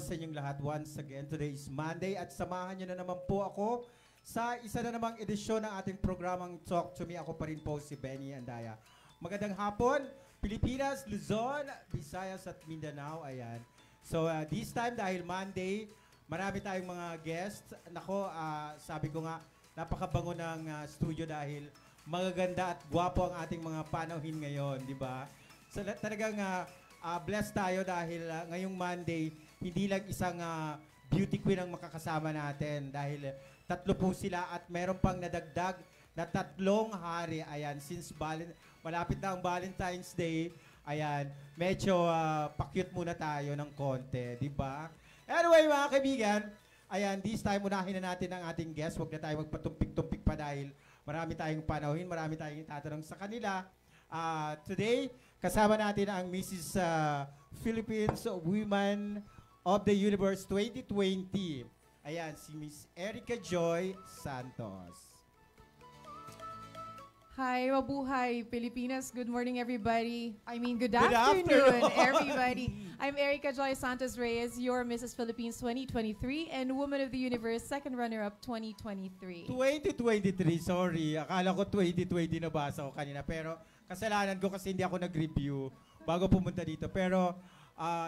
sa inyong lahat once again. Today is Monday at samahan niyo na naman po ako sa isa na namang edisyon ng ating programang Talk to Me. Ako pa rin po si Benny Andaya. Magandang hapon, Pilipinas, Luzon, Visayas at Mindanao. Ayan. So this time dahil Monday, marami tayong mga guests. Nako, sabi ko nga, napakabango ng studio dahil magaganda at gwapo ang ating mga panauhin ngayon, di ba? So talagang blessed tayo dahil ngayong Monday, hindi lang isang beauty queen ang makakasama natin dahil tatlo po sila at meron pang nadagdag na 3 hari. Ayan, since malapit na ang Valentine's Day, ayan, medyo pa-cute muna tayo ng konti, di ba? Anyway, mga kaibigan, ayan, this time unahin na natin ang ating guest. Huwag na tayo magpatumpik-tumpik pa dahil marami tayong panauhin, marami tayong itatanong sa kanila. Today, kasama natin ang Mrs. Philippines Women of the Universe 2020. Ayan, si Miss Erica Joy Santos. Hi, mabuhay, Pilipinas. Good morning, everybody. Good Good afternoon, afternoon. everybody. I'm Erica Joy Santos Reyes, your Mrs. Philippines 2023 and Woman of the Universe second runner-up 2023. 2023, sorry. Akala ko 2020 nabasa ko kanina. Pero kasalanan ko kasi hindi ako nag-review bago pumunta dito. Pero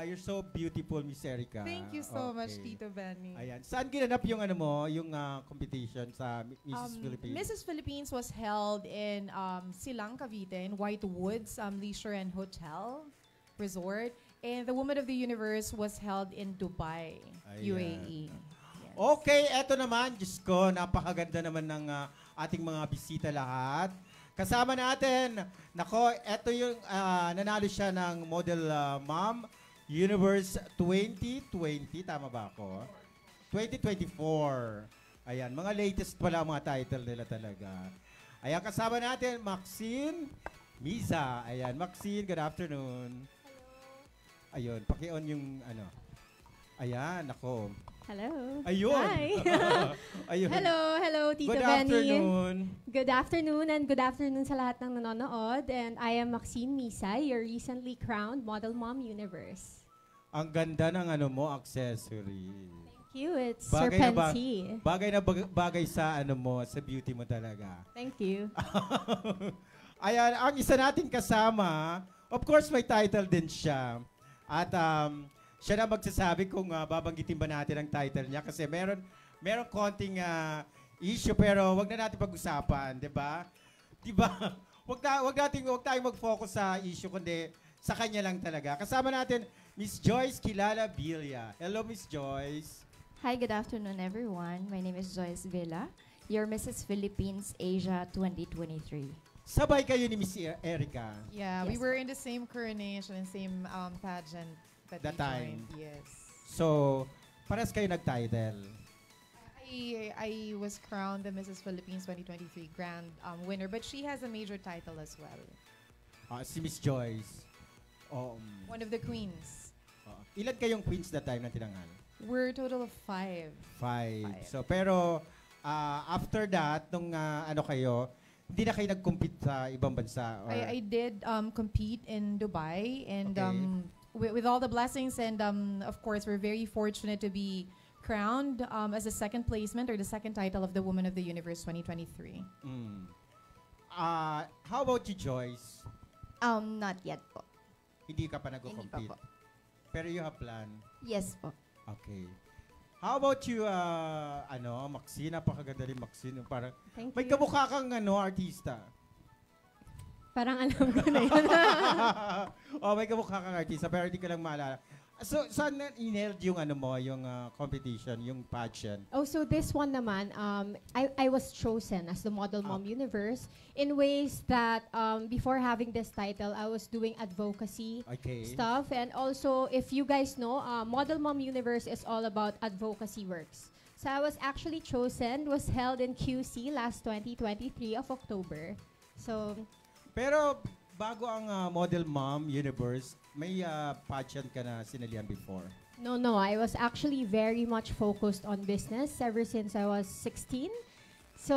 you're so beautiful, Miss Erica. Thank you so much, Tito Benny. Ayan. Saan ginanap yung yung competition sa Mrs. Philippines? Mrs. Philippines was held in Silang, Cavite, in White Woods Leisure and Hotel Resort. And the Woman of the Universe was held in Dubai, Ayan. UAE. Yes. Okay, eto naman. Diyos ko, napakaganda naman ng ating mga bisita lahat. Kasama natin, nako, eto yung nanalo siya ng Model Mom Universe 2020. Tama ba ako? 2024. Ayan, mga latest pala mga title nila talaga. Ayan, kasama natin, Maxine Miza. Ayan, Maxine, good afternoon. Ayun, paki-on yung Ayan, nako. Hello. Ayun. Hi. Ayun. Hello, Tito Good Benny. afternoon. Good afternoon and good afternoon sa lahat ng nanonood. And I am Maxine Misay, your recently crowned Model Mom Universe. Ang ganda ng accessory. Thank you. It's Bagay Serpenti. Bagay sa sa beauty mo talaga. Thank you. Ayan, ang isa nating kasama, of course may title din siya. At siya na magsasabi kung babanggitin ba natin ang title niya kasi meron konting issue pero wag na natin pag-usapan, 'di ba? 'Di ba? Wag tayong mag-focus sa issue kundi sa kanya lang talaga. Kasama natin Miss Joyce Kilala Villa. Hello, Miss Joyce. Hi, good afternoon, everyone. My name is Joyce Villa, your Mrs. Philippines Asia 2023. Sabay kayo ni Miss Erica. Yeah, we Yes. were in the same coronation and same pageant That we time. joined. Yes. So, pares kayo nag-title. I was crowned the Mrs. Philippines 2023 grand winner, but she has a major title as well. Si Miss Joyce. One of the queens. Ilan kayong queens that time na tinangal? We're a total of 5. 5. So, pero after that, nung kayo, hindi na kayo nag-compete sa ibang bansa? Or? I did compete in Dubai and Okay. with all the blessings and of course we're very fortunate to be crowned as the second placement or the second title of the Woman of the Universe 2023. How about you, Joyce? Not yet po. Hindi ka pa Hindi nag-compete? pa po. Pero you have plan? Yes po. Okay. How about you, Maxine? Napakaganda rin, Maxine. Parang, Thank may you. kamukha kang artista. Parang alam ko na yun. May kamukha kang artista, pero hindi ka lang maalala. So, saan na inheld yung yung competition, yung pageant? So this one naman, I was chosen as the Model Mom Universe in ways that before having this title, I was doing advocacy Okay. stuff. And also, if you guys know, Model Mom Universe is all about advocacy works. So I was actually chosen, was held in QC last 2023 of October. So, Pero bago ang Model Mom Universe, may pageant ka na sinalihan before? no, I was actually very much focused on business ever since I was 16. So,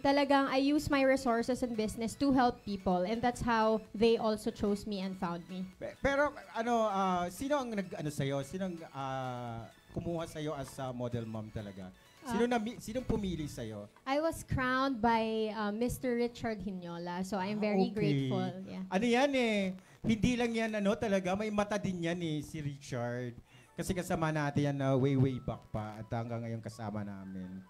talagang I use my resources in business to help people, and that's how they also chose me and found me. Pero sino ang nag-ano sa'yo? Sino ang kumuha sa'yo as a model mom talaga? Sinong pumili sa'yo? I was crowned by Mr. Richard Hinola, so I'm very grateful. Yeah. Ano yan hindi lang yan talaga, may mata din yan si Richard. Kasi kasama natin yan way back pa at hanggang ngayon kasama namin.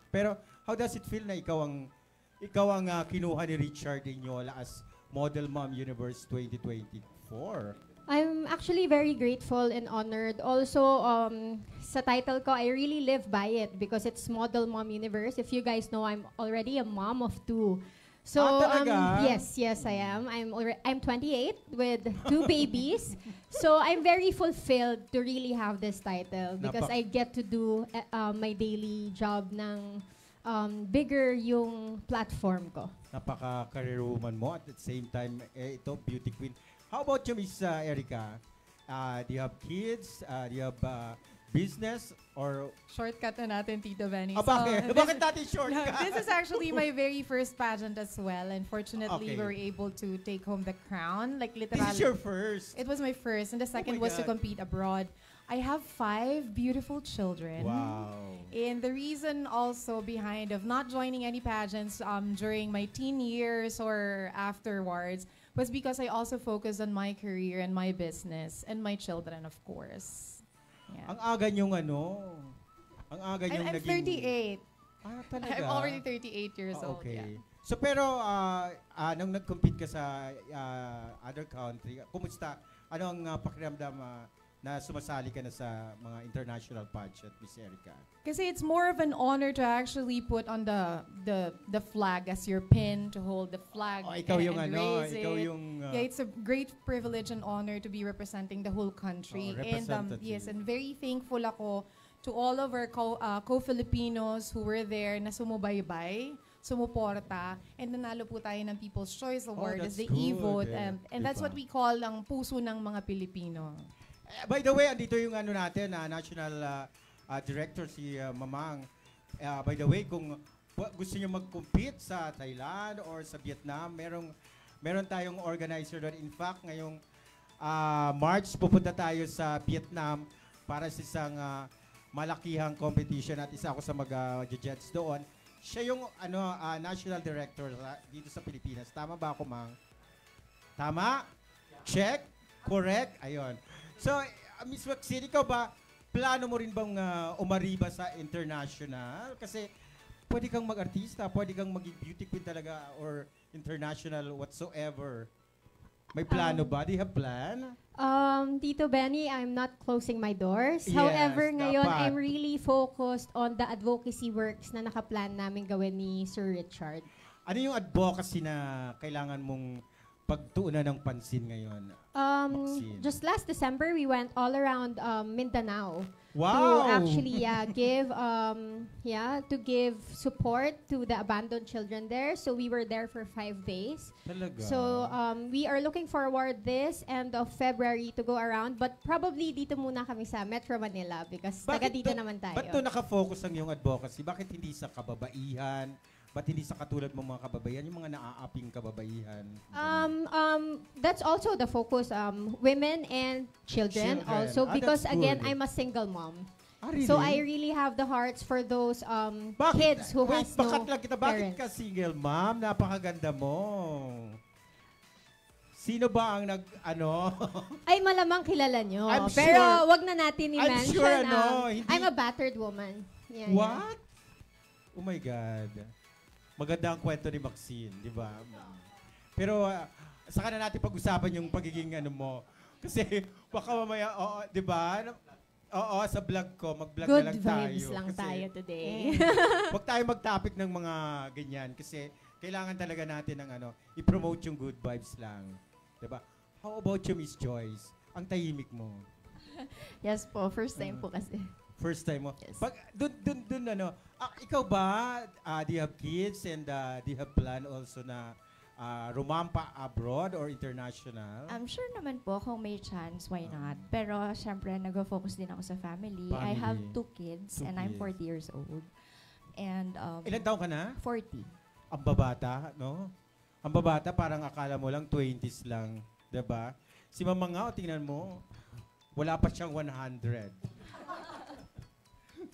Pero how does it feel na ikaw ang kinuha ni Richard Hinola as Model Mom Universe 2024? I'm actually very grateful and honored. Also, sa title ko, I really live by it because it's Model Mom Universe. If you guys know, I'm already a mom of 2. So, talaga? yes, I am. I'm 28 with 2 babies. So, I'm very fulfilled to really have this title because I get to do my daily job ng bigger yung platform ko. Napaka-career woman mo at the same time, ito, beauty queen. How about you, Miss Erica? Do you have kids? Do you have business? Or Shortcut na natin, Tito Benny. bakit? Bakit natin shortcut? This is actually my very first pageant as well, and fortunately, Okay. we were able to take home the crown. Like This literally, is your first. it was my first, and the second was to God. compete abroad. I have 5 beautiful children. Wow. And the reason also behind of not joining any pageants during my teen years or afterwards was because I also focused on my career and my business and my children, of course. Yeah. Ang aga niyong ang aga niyong I'm naging... 38. Talaga? I'm already 38 years old. Okay. Yeah. So pero nung nag-compete ka sa other country, kumusta? Ano ang pakiramdam na sumasali ka na sa mga international pageant, Miss Erica? Kasi it's more of an honor to actually put on the flag as your pin, to hold the flag Ikaw yung and raise ikaw it. yung... Yeah, it's a great privilege and honor to be representing the whole country. And representative. yes, and very thankful ako to all of our co-Filipinos who were there na sumubaybay, sumuporta, and nanalo po tayo ng People's Choice Award as that's the good, e-vote. And that's diba? what we call ang puso ng mga Pilipino. By the way, andito yung natin, National Director si Mamang. By the way, kung gusto niyo mag-compete sa Thailand or sa Vietnam, meron tayong organizer doon. In fact, ngayong March, pupunta tayo sa Vietnam para sa isang malakihang competition at isa ako sa mag-judge doon. Siya yung National Director dito sa Pilipinas. Tama ba ako, Mang? Tama? Check? Correct? Ayun. So, Miss Maxine, ikaw ba, plano mo rin bang umariba sa international? Kasi pwede kang mag-artista, pwede kang maging beauty queen talaga or international whatsoever. May plano ba? Do you have plan? Tito Benny, I'm not closing my doors. Yes, However, ngayon, dapat. I'm really focused on the advocacy works na nakaplan namin gawin ni Sir Richard. Ano yung advocacy na kailangan mong pagtuunan ng pansin ngayon? Maxine. Just last December, we went all around Mindanao Wow! to actually give support to the abandoned children there. So we were there for 5 days. Talaga? So we are looking forward this end of February to go around, but probably dito muna kami sa Metro Manila because taga dito naman tayo. Ba't to nakafocus ang iyong advocacy? Bakit hindi sa kababaihan? Ba't hindi sa katulad mong mga kababaihan, yung mga naaaping kababaihan? That's also the focus, women and children also, because that's again, good. I'm a single mom. Really? So I really have the hearts for those kids who has no Bakit parents. ka single mom? Napakaganda mo. Sino ba ang Ay, malamang kilala nyo. I'm Pero sure- wag na natin I'm i-mention. sure, hindi- I'm a battered woman. Yeah, What? Oh my God. Maganda ang kwento ni Maxine, di ba? Pero saka na natin pag-usapan yung pagiging mo. Kasi baka mamaya, di ba? Oo, sa vlog ko, mag-vlog Good na lang tayo. vibes lang Kasi tayo today. Huwag tayo mag-topic ng mga ganyan kasi kailangan talaga natin ng i-promote yung good vibes lang. Di ba? How about you, Miss Joyce? Ang tahimik mo. Yes po, first time po kasi. First time mo? Yes. Dun, ikaw ba, do you have kids and do you have plan also na rumampa abroad or international? I'm sure naman po kung may chance, why not? Pero syempre, nag-focus din ako sa family. I have Family. 2 kids Two and I'm kids. 40 years old. And Ilan taon ka na? 40. Ang babata, no? Ang babata, parang akala mo lang 20s lang. Diba? Si Mama nga, tingnan mo, wala pa siyang 100.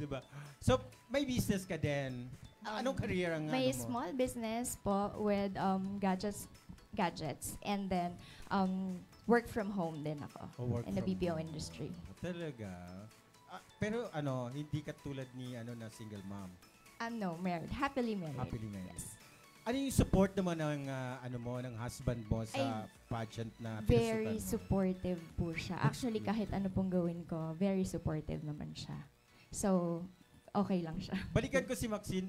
Diba? So, may business ka din. Anong career ang May ano mo? small business po with gadgets. And then, work from home din ako O work in the from BPO home. industry. Talaga? Pero hindi ka tulad ni na single mom. No, married. Happily married. Happily married. Yes. Ano yung support naman ng ng husband mo sa pageant na Very pinusutan mo? supportive po siya. Actually, kahit ano pong gawin ko, very supportive naman siya. So, okay lang siya. Balikan ko si Maxine.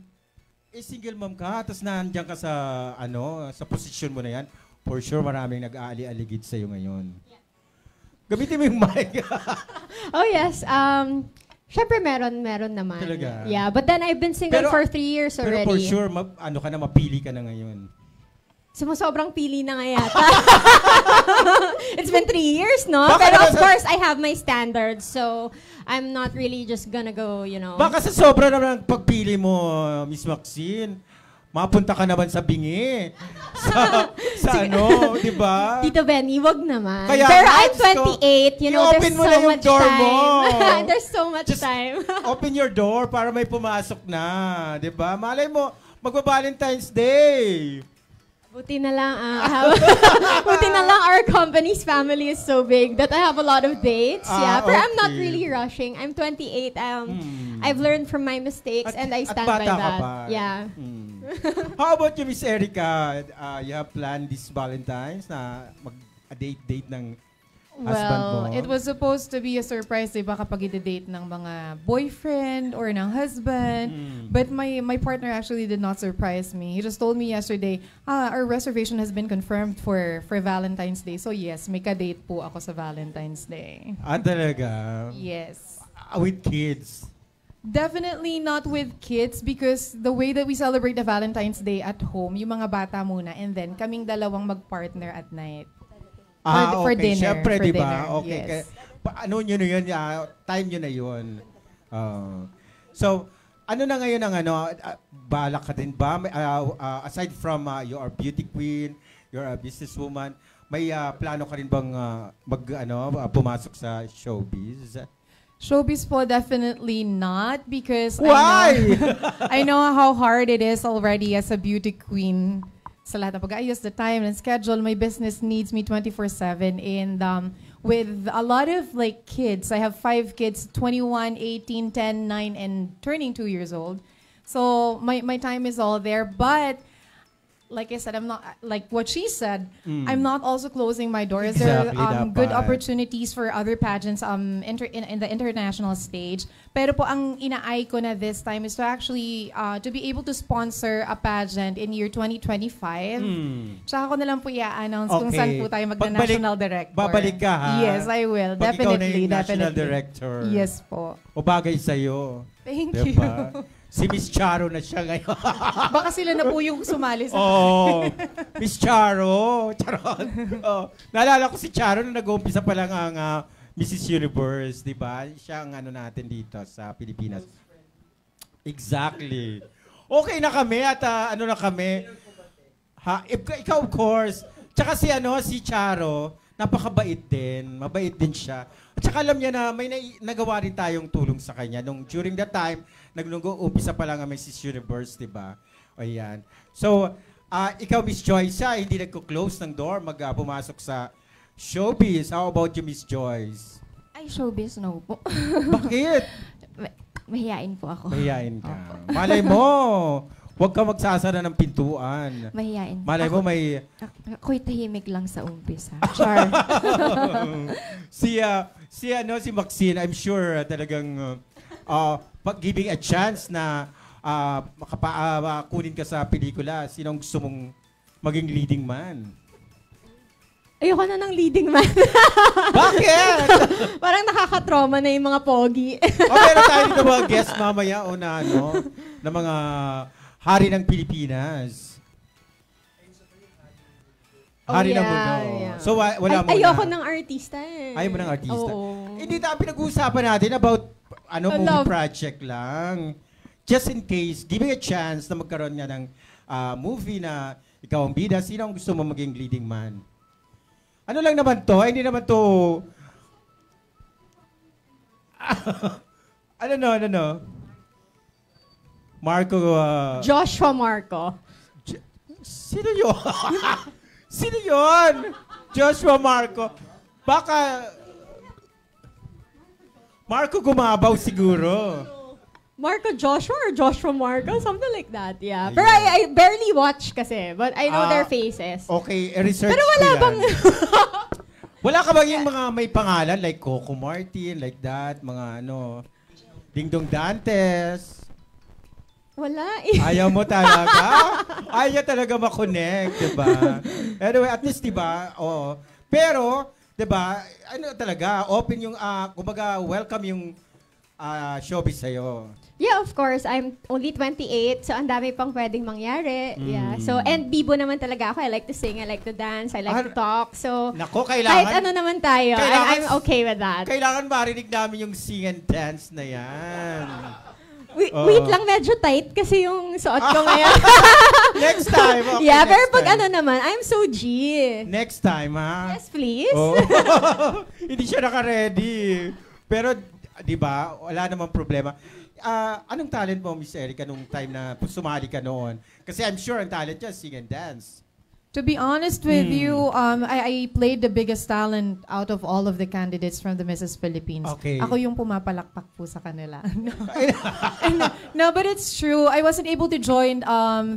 Single mom ka, tapos nandiyan ka sa sa posisyon mo na yan. For sure, maraming nag-aali-aligid sa'yo ngayon. Gamitin mo yung mic. Oh yes, syempre meron naman. Talaga? Yeah, but then I've been single Pero- for 3 years Pero already. for sure, mapili ka na ngayon. Sumusobrang pili na nga yata. It's been 3 years, no? Baka Pero naman of sa- course, I have my standards. So, I'm not really just gonna go, Baka sa sobra naman ng pagpili mo, Miss Maxine, mapunta ka naman sa bingi. sa di ba? Tito Benny, wag naman. Kaya Pero nga, I'm Diyos ko, 28, i-open there's mo so na yung much door time. mo. There's so much Just- time. Open your door para may pumasok na. Di ba? Malay mo, magba-Valentine's Day. Buti na lang, buti na lang our company's family is so big that I have a lot of dates. Yeah, but I'm not okay. really rushing. I'm 28. I've learned from my mistakes and I stand by bata ka that. pa. Yeah. How about you, Miss Erica? You have planned this Valentine's na mag-date ng husband mo? Well, it was supposed to be a surprise, diba, kapag i-date ng mga boyfriend or ng husband. But my partner actually did not surprise me. He just told me yesterday, our reservation has been confirmed for Valentine's Day. So yes, may ka-date po ako sa Valentine's Day. Talaga? Yes. With kids? Definitely not with kids because the way that we celebrate the Valentine's Day at home, yung mga bata muna and then kaming dalawang mag-partner at night. For okay. dinner. Siyempre, for di ba? dinner, Okay. yes. Ano nyo na yun? Time nyo na yun. So, ano na ngayon ang balak ka din ba? Aside from you're a beauty queen, you're a businesswoman, may plano ka rin bang pumasok sa showbiz? Showbiz po, definitely not because Why? I know how hard it is already as a beauty queen. Sa lahat ng pag-ayos, the time and schedule, my business needs me 24/7 and with a lot of kids, I have 5 kids, 21, 18, 10, 9, and turning 2 years old. So my time is all there, but like I said, I'm not like what she said. I'm not also closing my doors. Exactly, There are good dapat. opportunities for other pageants in the international stage. Pero po ang ina-eye ko na this time is to actually to be able to sponsor a pageant in year 2025. Tsaka ko na lang po i-announce kung Okay. saan po tayo magna-national director. Babalik ka, ha? Yes, I will. Pag ikaw na Definitely, yung national definitely. director. Yes po. O bagay sa'yo. Thank Diba? you. Si Miss Charo na siya ngayon. Baka sila na po yung sumali sa Oh, Miss Charo. Charot. Oh, naalala ko si Charo na nag-uumpisa pa lang ang Mrs. Universe, di ba? Siya ang natin dito sa Pilipinas. Exactly. Okay na kami at ano na kami. Ikaw of course. Tsaka si Charo, napakabait din. Mabait din siya. At saka alam niya na may nagawa rin tayong tulong sa kanya. During that time, umpisa pa lang ang Mrs. Universe, di ba? O yan. So, ikaw, Miss Joyce, hindi nagko-close ng door, pumasok sa showbiz. How about you, Miss Joyce? Ay, showbiz, no po. Bakit? Mahihain po ako. Mahihain ka. Malay mo, huwag ka magsasara ng pintuan. Mahihain. Malay mo, may... Ako'y tahimik lang sa umpisa. Char. si Maxine, I'm sure talagang giving a chance na kunin ka sa pelikula. Sinong gusto mong maging leading man? Ayoko na ng leading man. Bakit? Parang nakaka-trauma na yung mga pogi. Meron tayo dito mga guest mamaya o na mga hari ng Pilipinas. Hari ng mundo. Yeah. So, wala mo Ayoko na. ng artista eh. Ayaw mo ng artista. Oo. Hindi tayo pinag-uusapan natin about movie Love. project lang. just in case, giving a chance na magkaroon nga ng movie na ikaw ang bida, sino ang gusto mo maging leading man? Ano lang naman to? Hindi naman to... ano? Marco... Joshua Marco. Sino yun? Sino yun? Joshua Marco. Baka... Marco Gumabaw siguro. Marco Joshua or Joshua Marco? Something like that, yeah. Ayun. Pero I barely watch kasi, but I know their faces. Okay, research Pero wala ko yan. bang... Wala ka bang yung mga may pangalan like Coco Martin, like that, mga ano, Dingdong Dantes? Wala eh. Ayaw mo talaga? Ayaw talaga makonect, diba? Anyway, at least, diba? Oo. Pero, diba, ano talaga, open yung, kumbaga, welcome yung showbiz sa'yo. Yeah, of course. I'm only 28, so ang dami pang pwedeng mangyari. Yeah. So, and bibo naman talaga ako. I like to sing, I like to dance, I like to talk. So, Nako, kahit kailangan, ano naman tayo, I'm okay with that. kailangan marinig namin yung sing and dance na yan. Wait lang, medyo tight kasi yung suot ko ngayon. Next time, okay, Yeah, next pero pag time. ano naman, I'm so G. Next time, ha? Yes, please. Oh. Hindi siya naka-ready. Pero, di ba, wala namang problema. Anong talent mo, Miss Erica, nung time na sumali ka noon? Kasi I'm sure ang talent niya, sing and dance. To be honest with you, I played the biggest talent out of all of the candidates from the Mrs. Philippines. Okay. Ako yung pumapalakpak po sa kanila. No, but it's true. I wasn't able to join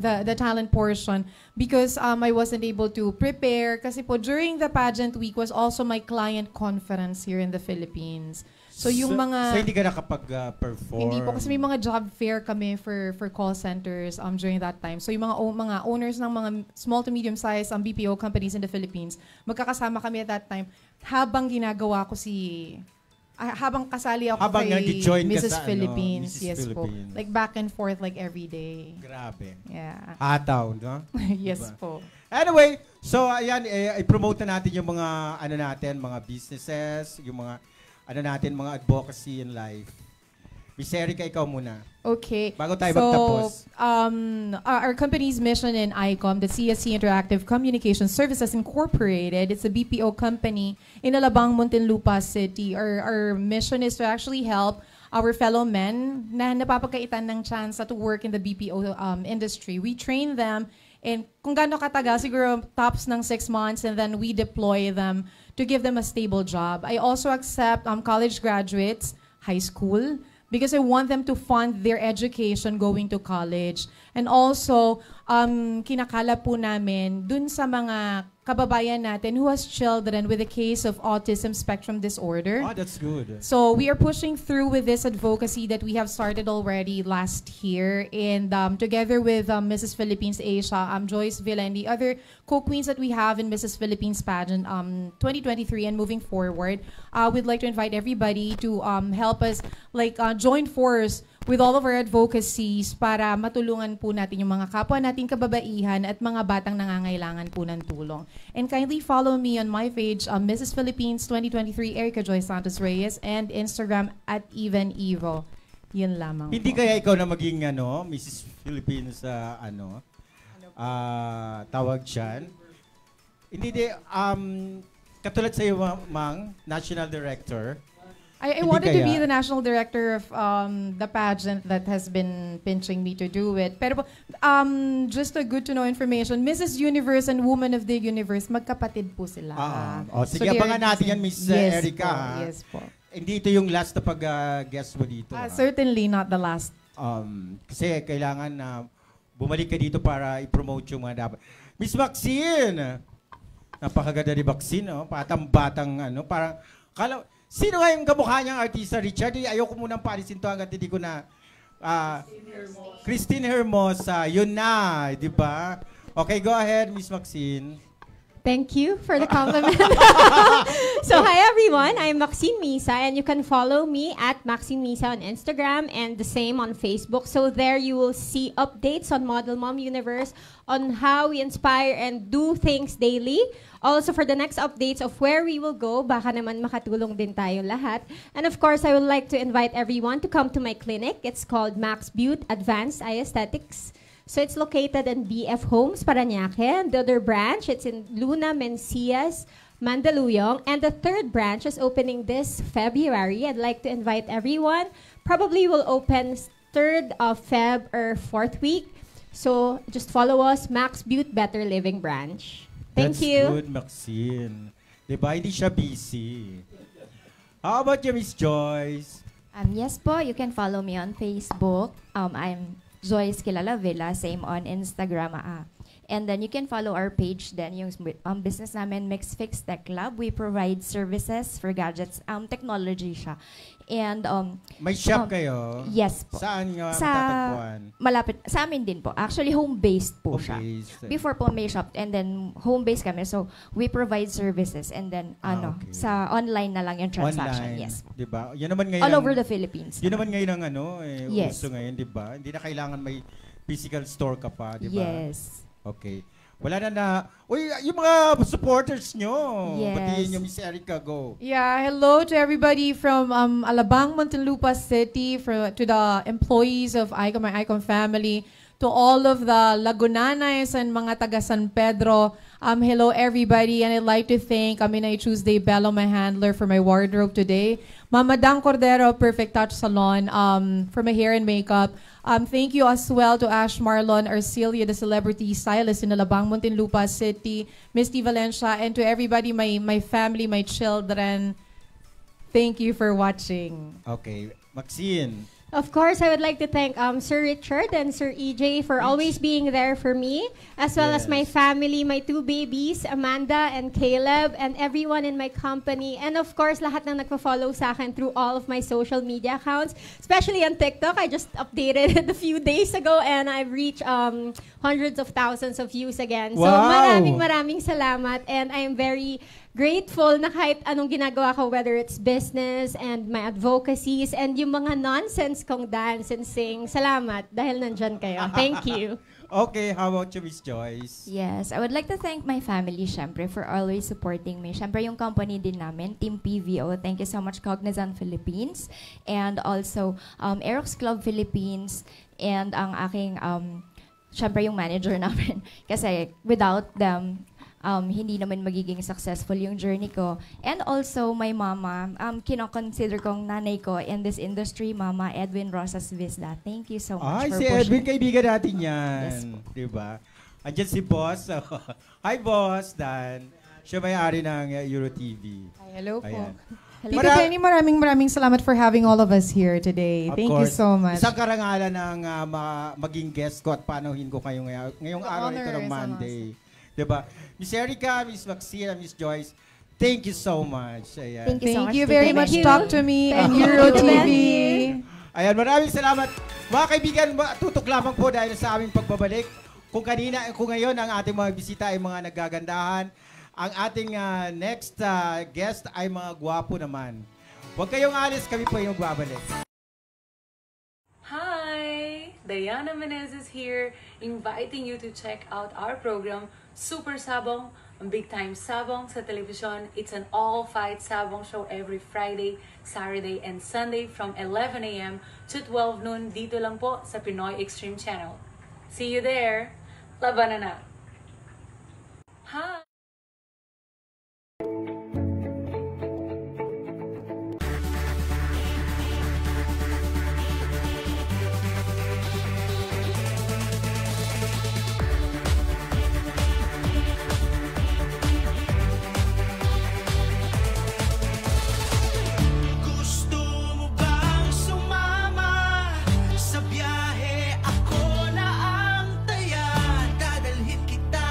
the talent portion because I wasn't able to prepare. Kasi po, during the pageant week was also my client conference here in the Philippines. So yung mga... So hindi ka nakapag-perform? Hindi po, kasi may mga job fair kami for call centers during that time. So yung mga owners ng mga small to medium size BPO companies in the Philippines, magkakasama kami at that time habang ginagawa ko habang kasali ako Habang kay nag-join ka Mrs. sa, Philippines. Mrs. Yes Philippines. po. Like back and forth like every day. Grabe. Yeah. Hataw, no? Yes Diba? po. Anyway, so ayan, i-promote na natin yung mga, mga businesses, yung mga, mga advocacy in life. Miss Erica, ikaw muna. Okay. Bago tayo magtapos. Our company's mission in ICOM, the CSC Interactive Communication Services Incorporated, it's a BPO company in Alabang, Muntinlupa City. Our mission is to actually help our fellow men na napapagkaitan ng chance to work in the BPO industry. We train them and kung gaano katagal, siguro tops ng 6 months, and then we deploy them to give them a stable job. I also accept college graduates, high school, because I want them to fund their education going to college. And also, kinakala po namin dun sa mga kababayan natin who has children with a case of autism spectrum disorder. Oh, that's good. So we are pushing through with this advocacy that we have started already last year, and together with Mrs. Philippines Asia, Joyce Villa, and the other co-queens that we have in Mrs. Philippines pageant 2023 and moving forward, we'd like to invite everybody to help us join force with all of our advocacies para matulungan po natin yung mga kapwa nating kababaihan at mga batang nangangailangan po ng tulong. And kindly follow me on my page, Mrs. Philippines 2023, Erica Joy Santos Reyes, and Instagram at Even Evo. Yun lamang Hindi po. kaya ikaw na maging Mrs. Philippines tawag dyan? Hindi katulad sa iyo, Mang, National Director. I Hindi wanted to kaya. be the national director of the pageant that has been pinching me to do it. Pero just a good to know information, Mrs. Universe and Woman of the Universe, magkapatid po sila. Sige, they are abangan natin yan, Miss yes Erica. po, ha? yes po. Hindi ito yung last na pag-guest mo dito. ha? Certainly not the last. Kasi kailangan na bumalik ka dito para i-promote yung mga dapat. Miss Maxine! Napakaganda ni Maxine, Patang-batang, parang, sino nga yung kamukha niyang artista, Richard? Ayoko munang palisin to hanggang hindi ko na... Christine Hermosa. Yun na, di ba? Okay, go ahead, Miss Maxine. Thank you for the compliment. So, hi everyone. I'm Maxine Misa, and you can follow me at Maxine Misa on Instagram and the same on Facebook. So, there you will see updates on Model Mom Universe on how we inspire and do things daily. Also, for the next updates of where we will go, baka naman makatulong din tayo lahat. And of course, I would like to invite everyone to come to my clinic. It's called Max Beaut Advanced Eye Aesthetics. So it's located in BF Homes, Parañaque. The other branch, it's in Luna, Mencias, Mandaluyong. And the third branch is opening this February. I'd like to invite everyone. Probably will open 3rd of Feb or 4th week. So just follow us, Max Beaut Better Living branch. Thank you. That's good, Maxine. Diba, hindi siya busy. How about you, Miss Joyce? Yes po, you can follow me on Facebook. I'm Joyce Kilala Villa, same on Instagram. And then you can follow our page then, yung business namin, Mix Fix Tech Lab. We provide services for gadgets, technology siya. And May shop kayo? Yes po. Saan nga Sa matatagpuan? malapit sa amin din po. Actually home-based po siya. Okay. Before po may shop and then home-based kami. So we provide services and then okay. sa online na lang yung transaction. Online. Yes. Diba? Yan naman ngayon All over the Philippines. Yun naman ngayon ang Yes. uso ngayon, diba? Hindi na kailangan may physical store ka pa, diba? Yes. Okay. Wala na. Uy, yung mga supporters nyo. Yes. Batiin nyo, Miss Erica, go. Yeah, hello to everybody from Alabang, Muntinlupa City, to the employees of Icon, my Icon family, to all of the Lagunanas and mga taga San Pedro. Hello everybody, and I'd like to thank Aminay Tuesday Bello, my handler, for my wardrobe today. Mama Dan Cordero, Perfect Touch Salon, for my hair and makeup. Thank you as well to Ash Marlon Arcelia, the celebrity stylist in Alabang, Muntinlupa City, Misty Valencia, and to everybody, my family, my children. Thank you for watching. Okay. Maxine. Of course, I would like to thank Sir Richard and Sir EJ for always being there for me, as well as my family, my 2 babies, Amanda and Caleb, and everyone in my company. And of course, lahat na nagpa-follow sa akin through all of my social media accounts, especially on TikTok. I just updated it a few days ago, and I've reached hundreds of thousands of views again. So maraming salamat, and I am very grateful na kahit anong ginagawa ko, whether it's business and my advocacies and yung mga nonsense kong dance and sing. Salamat dahil nandyan kayo. Thank you. Okay, how about you, Miss Joyce? Yes, I would like to thank my family, syempre, for always supporting me. Syempre, yung company din namin, Team PVO. Thank you so much, Cognizant Philippines. And also, Aerox Club Philippines. And ang aking, syempre, yung manager namin. Kasi without them, hindi naman magiging successful yung journey ko. And also, my mama, kino-consider kong nanay ko in this industry, Mama Edwin Rosas Vizda. Thank you so much for Si pushing. Edwin, kaibigan natin yan. Yes. Diba? Andyan si Boss. Hi, Boss Dan. Siya may-ari ng Euro TV. Hi, hello po. Ayan. Tita Jenny, maraming salamat for having all of us here today. Of Thank course. you so much. Isang karangalan ng maging guest ko at paanohin ko kayo ngayong The araw ito honor ng is on Monday. Diba? Miss Erica, Miss Maxine, Miss Joyce, thank you so much. Ayan. Thank you so much. Thank you Tita very much, Benny. Talk to Me and Thank Euro you, TV. Benny. Ayan, maraming salamat. Mga kaibigan, tutok lamang po dahil sa aming pagbabalik. Kung ngayon ang ating mga bisita ay mga nagagandahan, ang ating next guest ay mga gwapo naman. Huwag kayong alis, kami po yung babalik. Hi! Diana Menezes here, inviting you to check out our program, Super Sabong, ang Big Time Sabong sa television. It's an all-fight sabong show every Friday, Saturday, and Sunday from 11 a.m. to 12 noon dito lang po sa Pinoy Extreme Channel. See you there! Labanan na! Hi! Gusto mo bang sumama sa biyahe? Ako na ang taya, dadalhin kita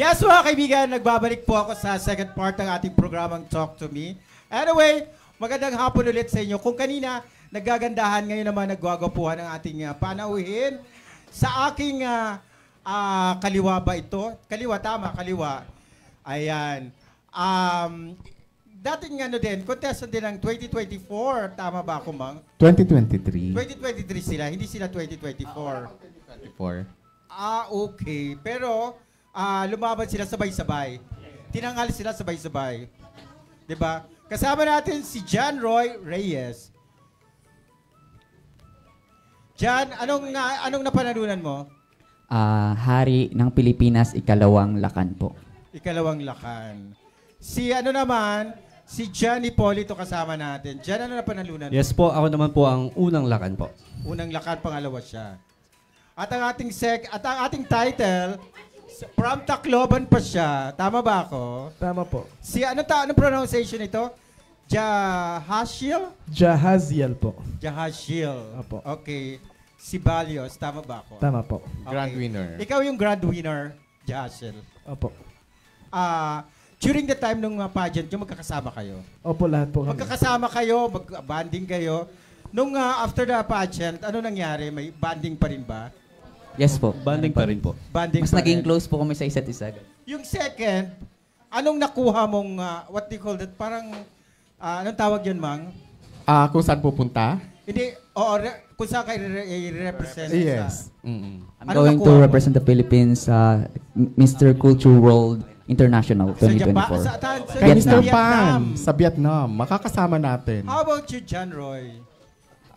Yes, mga kaibigan, nagbabalik po ako sa second part ng ating programang Talk to Me. Anyway, magandang hapon ulit sa inyo. Kung kanina, nagagandahan, ngayon naman nagwagwapuhan ang ating panauhin. Sa aking kaliwa ba ito? Kaliwa, tama, kaliwa. Ayan. Dating din, contestant din ng 2024. Tama ba ako, Mang? 2023. 2023 sila, hindi sila 2024. 24. Okay. Pero, lumaban sila sabay-sabay. Tinangal sila sabay-sabay. 'Di ba? Kasama natin si John Roy Reyes. John, anong napanalunan mo? Hari ng Pilipinas, ikalawang lakan po. Ikalawang lakan. Si si John Hipolito kasama natin. John, ano napanalunan mo? Yes po, ako naman po ang unang lakan po. Unang lakan, pangalawa siya. At ang ating title, from Tacloban pa siya. Tama ba ako? Tama po. Si anong pronunciation ito? Jahashil? Jahaziel po. Jahashil. Apo. Okay. Si Balios, tama ba ako? Tama po. Okay. Grand winner. Ikaw yung grand winner, Jahashil. Opo. During the time ng pageant, yung magkakasama kayo. Opo, lahat po kami. Magkakasama kayo, mag-banding kayo. Nung after the pageant, ano nangyari? May banding pa rin ba? Yes po. Banding pa rin po. Banding Mas pa naging rin. close po kami sa isa't isa. Yung second, anong nakuha mong, what do you call that? Parang, anong tawag yun, Mang? Kung saan pupunta? Hindi, kung saan kayo i-represent Yes. I'm Ano going nakuha to mo? represent the Philippines sa Mr. Culture World International Sa 2024. Kay Vietnam. Mr. Pan sa Vietnam. Makakasama natin. How about you, John Roy?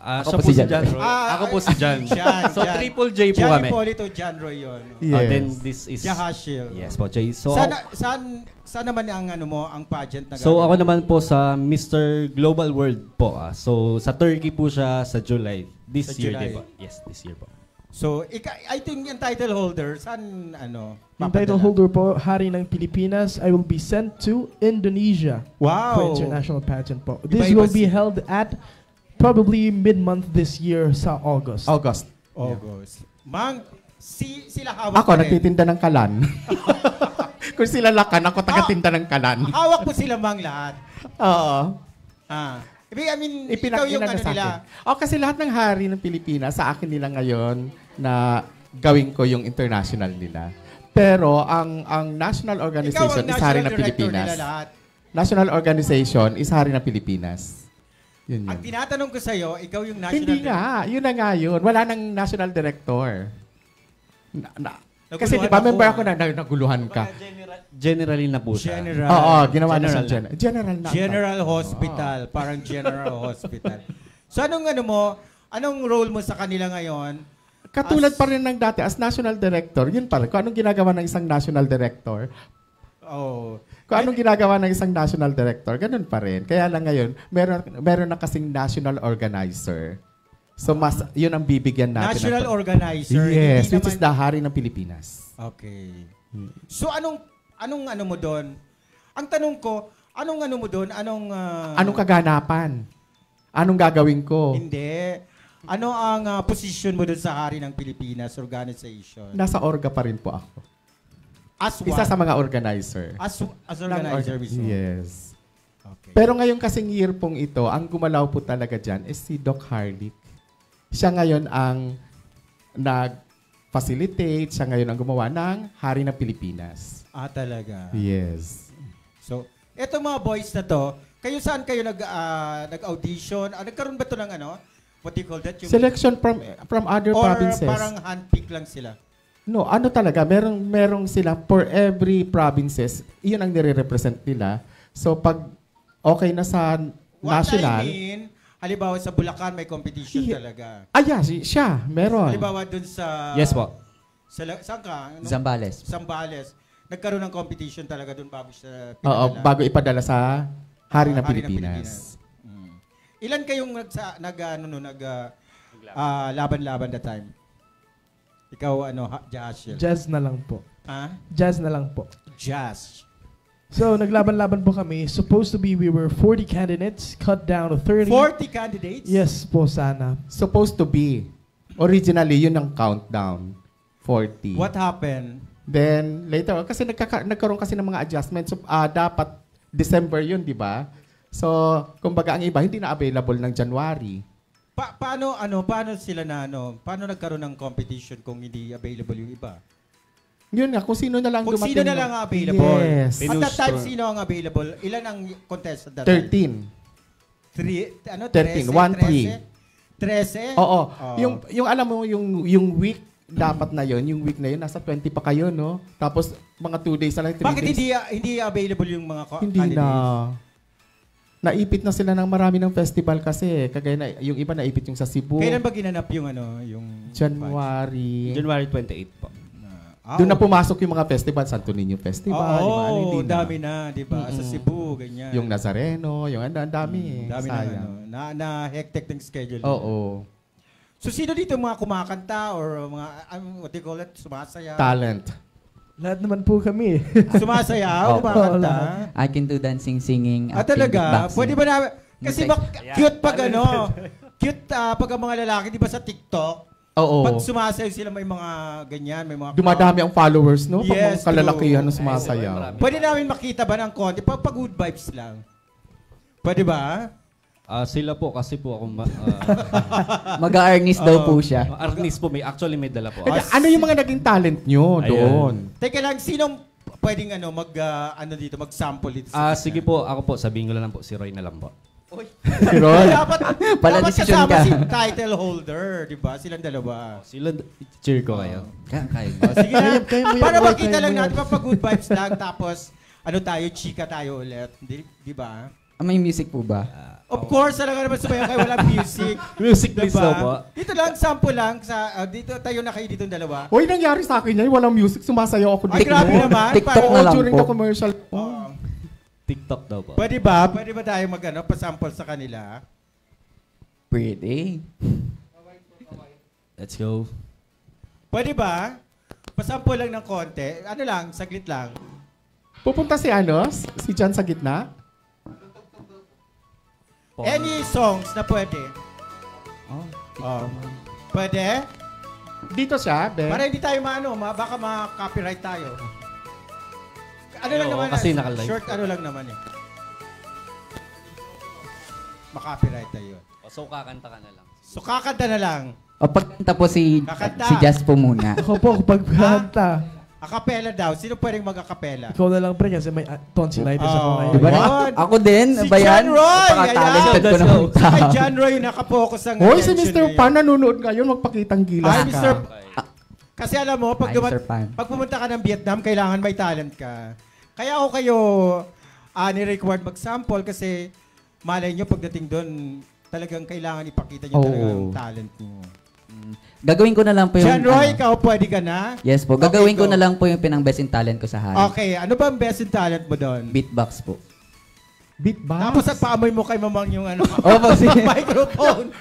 Siya po po si si Jan. John Roy. Ako po si John. So, Jan. Triple J po John kami. Hipolito, John Roy yun. Yes. Then this is... Jahashil. Yes po, Jay. So, Saan naman ang ang pageant na so gagawin? ako naman po sa Mr. Global World po. So, sa Turkey po siya sa July. This Sa year July. din po. Yes, this year po. So, I think yung title holder, saan Yung papadala? title holder po, Hari ng Pilipinas, I will be sent to Indonesia for Wow! international pageant po. This Iba-iba will be held at probably mid-month this year sa August. August. August. Mang, sila hawak Ako, mo rin. nagtitinda ng kalan. Kung sila lakan, ako tagatinda ng kalan. Hawak mo sila, Mang, lahat. Oo. I mean, ikaw yung Ipinag-ilan na sa nila. akin. Kasi lahat ng hari ng Pilipinas, sa akin nila ngayon na gawin ko yung international nila. Pero ang national Ikaw organization ang is hari national ng director Pilipinas. nila lahat. National organization is hari ng Pilipinas. Yun Ang yun. tinatanong ko sa'yo, ikaw yung national Hindi nga. Yun na nga yun. Wala nang national director. Kasi di ba, member ako na naguluhan ka. Generally na po siya. General. Oo, ginawa na General siyang general na. General Hospital. Parang General Hospital. So anong role mo sa kanila ngayon? Katulad pa rin ng dati, as national director, yun pa rin. Kung anong ginagawa ng isang national director, kung anong ginagawa ng isang national director, ganun pa rin. Kaya lang ngayon, meron na kasing national organizer. So, yun ang bibigyan natin. National organizer. Yes, Hindi which is naman- the hari ng Pilipinas. Okay. So anong mo doon? Ang tanong ko, anong mo doon? Anong kaganapan? Anong gagawin ko? Hindi. Ano ang position mo doon sa Hari ng Pilipinas Organization? Nasa orga pa rin po ako. As what? Isa sa mga organizer. As organizer mismo? Yes. Okay. Pero ngayong kasing year pong ito, ang gumalaw po talaga dyan is si Doc Hardick. Siya ngayon ang nag-facilitate, siya ngayon ang gumawa ng Hari ng Pilipinas. Talaga. Yes. So, eto mga boys na to, saan kayo nag-audition? Nagkaroon ba to ng what do you call that? Selection from other or provinces. parang handpick lang sila? No, talaga, merong sila for every provinces, iyon ang nire-represent nila. So, pag okay na sa national, What I mean, halimbawa sa Bulacan may competition talaga. yeah, siya, meron. Halimbawa dun sa... Yes po. Saan ka? Zambales. Sambales. Nagkaroon ng competition talaga dun bago sa Oo, pinadala. bago ipadala sa Hari ng Hari ng Pilipinas. Ilan kayong laban-laban that time? Ikaw, Jahashil? Jazz na lang po. Jazz na lang po. Jazz. So, naglaban-laban po kami. Supposed to be, we were 40 candidates, cut down to 30. 40 candidates? Yes po, sana. Supposed to be. Originally, yun ang countdown. 40. What happened? Then, later, kasi nagkaroon kasi ng mga adjustments. So, dapat December yun, di ba? So, kumbaga, ang iba, hindi na available ng January. Paano sila paano nagkaroon ng competition kung hindi available yung iba? Yun nga, kung sino na lang Kung dumating. sino na lang ang available. Yes. At that time, sino ang available? Ilan ang contest at that 13. time? 13. 13? Oo. Yung alam mo, yung week, dapat na yon, yung week na yun, nasa 20 pa kayo, no? Tapos, mga 2 days na lang, 3 Bakit days. hindi available yung mga Hindi candidates? Naipit na sila ng marami ng festival kasi. Kagaya na, yung iba naipit yung sa Cebu. Kailan ba ginanap yung January. January 28 po. Doon na pumasok yung mga festival, Santo Niño Festival. Oo, dami na, di ba? Sa Cebu, ganyan. Yung Nazareno, yung ang dami. Dami na hectic ng schedule. Oo. So, sino dito mga kumakanta or mga, what do you call it, sumasayaw? Talent. Lahat naman po kami. Sumasayaw, kumakanta? I can do dancing, singing, acting, Talaga? beatboxing. Pwede ba na, kasi Music. cute pag cute pag ang mga lalaki, di ba sa TikTok? Oo. Pag sumasayaw sila may mga ganyan, may mga... Dumadami ang followers, no? Yes, Pag mga kalalakihan na sumasayaw. Pwede namin makita ba ng konti? Pag good vibes lang. Pwede ba? Sila po kasi po ako Mag-a-arnist daw po siya. artist po, actually may dala po. Ano yung mga naging talent nyo doon? Teka lang, sinong pwedeng dito, mag-sample dito? Sige po, ako po, sabihin ko lang po, si Roy na lang po. Si Roy? dapat kasama si title holder, di ba? Silang dalawa. Sila, cheer ko kayo. Sige na, para Roy, makita kaya lang mo yan. natin, pag good vibes lang, tapos chika tayo ulit. Di ba? May music po ba? Of course, talaga naman sumayaw kayo, walang music. Music please daw po. Dito lang, sample lang. Dito, tayo na kayo dito dalawa. Hoy, nangyari sa akin yan. Walang music. Sumasayaw ako Ay, dito. grabe naman. TikTok na lang during po. the commercial. TikTok daw po. Pwede ba tayo pa-sample sa kanila? Pwede. Let's go. Pwede ba? Pa-sample lang ng konti. Saglit lang. Pupunta si si John sa gitna. Any songs na pwede? Pwede? Dito siya, Ben. Para hindi tayo baka ma-copyright tayo. Lang naman, kasi naka-live. short lang naman eh. Ma-copyright tayo. So, kakanta ka na lang. So, kakanta na lang. O pagkanta po si Kakanta. Jazz po muna. Ako po, kapag kanta. Acapella daw. Sino pwedeng mag-acapella? Ikaw na lang pre kasi may tonsillitis ako ngayon. Diba na? Ayun. Ako din. Si Ba yan? John Roy! Napaka-talented ko naman tao. Ay, John Roy, nakapokus ang Hoy, si attention Mr. ngayon. Pan nanonood ngayon. Magpakitang gilas Ay, ka. Mr. Kasi alam mo, Hi, Mr. Pan. pag pumunta ka ng Vietnam, kailangan may talent ka. Kaya ako kayo ni-required mag-sample kasi malay nyo pagdating doon, talagang kailangan ipakita nyo talagang talent nyo. Gagawin ko na lang po yung... John Roy, ikaw pwede ka na? Yes po. Okay, Gagawin ko go. na lang po yung pinang-best in talent ko sa hari. Okay, ano ba ang best in talent mo doon? Beatbox po. Beatbox. Tapos at paamoy mo kay mamang yung Opo, sige. microphone.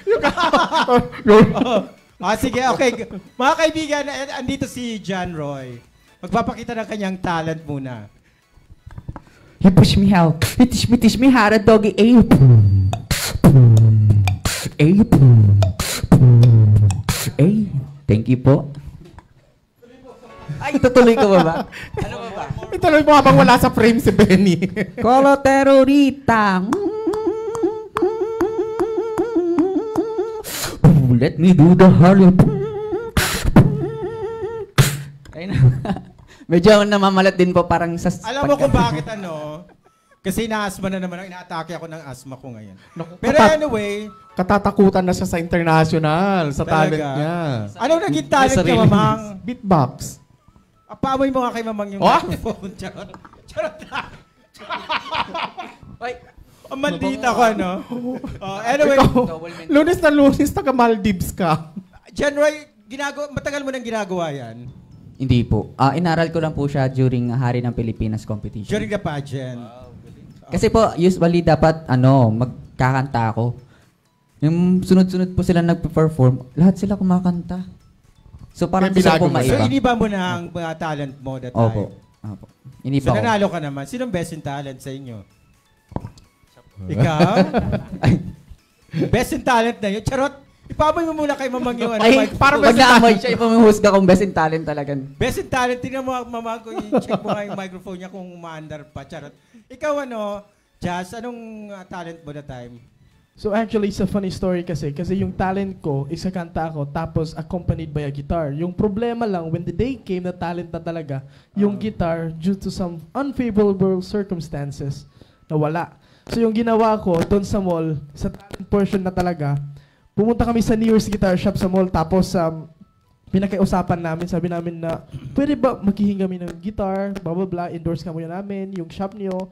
Sige, okay. Mga kaibigan, andito si John Roy. Magpapakita ng kanyang talent muna. He push me out. He teach me how to doggy. Thank you po. Ay, tutuloy ko ba? Ano ba? Ituloy mo habang wala sa frame si Benny. Colo terrorita. Let me do the Harlem. Ayun na. Medyo namamalat din po parang sa... Alam mo kung bakit Kasi ina-asthma na naman. Ina-atake ako ng asthma ko ngayon. Pero anyway... Katatakutan na siya sa international, sa talent niya. Anong naging talent niya, mamang? Beatbox. Paamoy mo nga kay mamang yung microphone. Charot. Charot lang. Ang maldita ko, anyway. Lunes na lunes, taga-Maldives ka. John Roy, matagal mo nang ginagawa yan? Hindi po. Inaral ko lang po siya during Hari ng Pilipinas competition. During the pageant? Kasi po, usually dapat, magkakanta ako. Yung sunod-sunod po sila nagpe-perform, lahat sila kumakanta. So parang gusto ko maiba. So iniba mo na ang mga talent mo that time? Opo. Iniba so ko. nanalo ka naman. Sinong best in talent sa inyo? Ikaw? Best in talent na yun? Charot! Ipamoy mo muna kay mamang yung ano. Ay, parang pag naamoy siya, ipamahusga kung best in talent talaga. Best in talent, tingnan mo mamang ko, i-check mo nga yung microphone niya kung umaandar pa. Charot. Ikaw Jazz, anong talent mo na time? So actually, it's a funny story kasi yung talent ko, isa kanta ako, tapos accompanied by a guitar. Yung problema lang, when the day came na talent na talaga, yung guitar, due to some unfavorable circumstances, nawala. So yung ginawa ko, doon sa mall, sa talent portion na talaga, pumunta kami sa nearest guitar shop sa mall, tapos pinakaiusapan namin, sabi namin na, pwede ba maghihingi kami ng guitar, blah blah blah, endorse ka muna namin, yung shop niyo,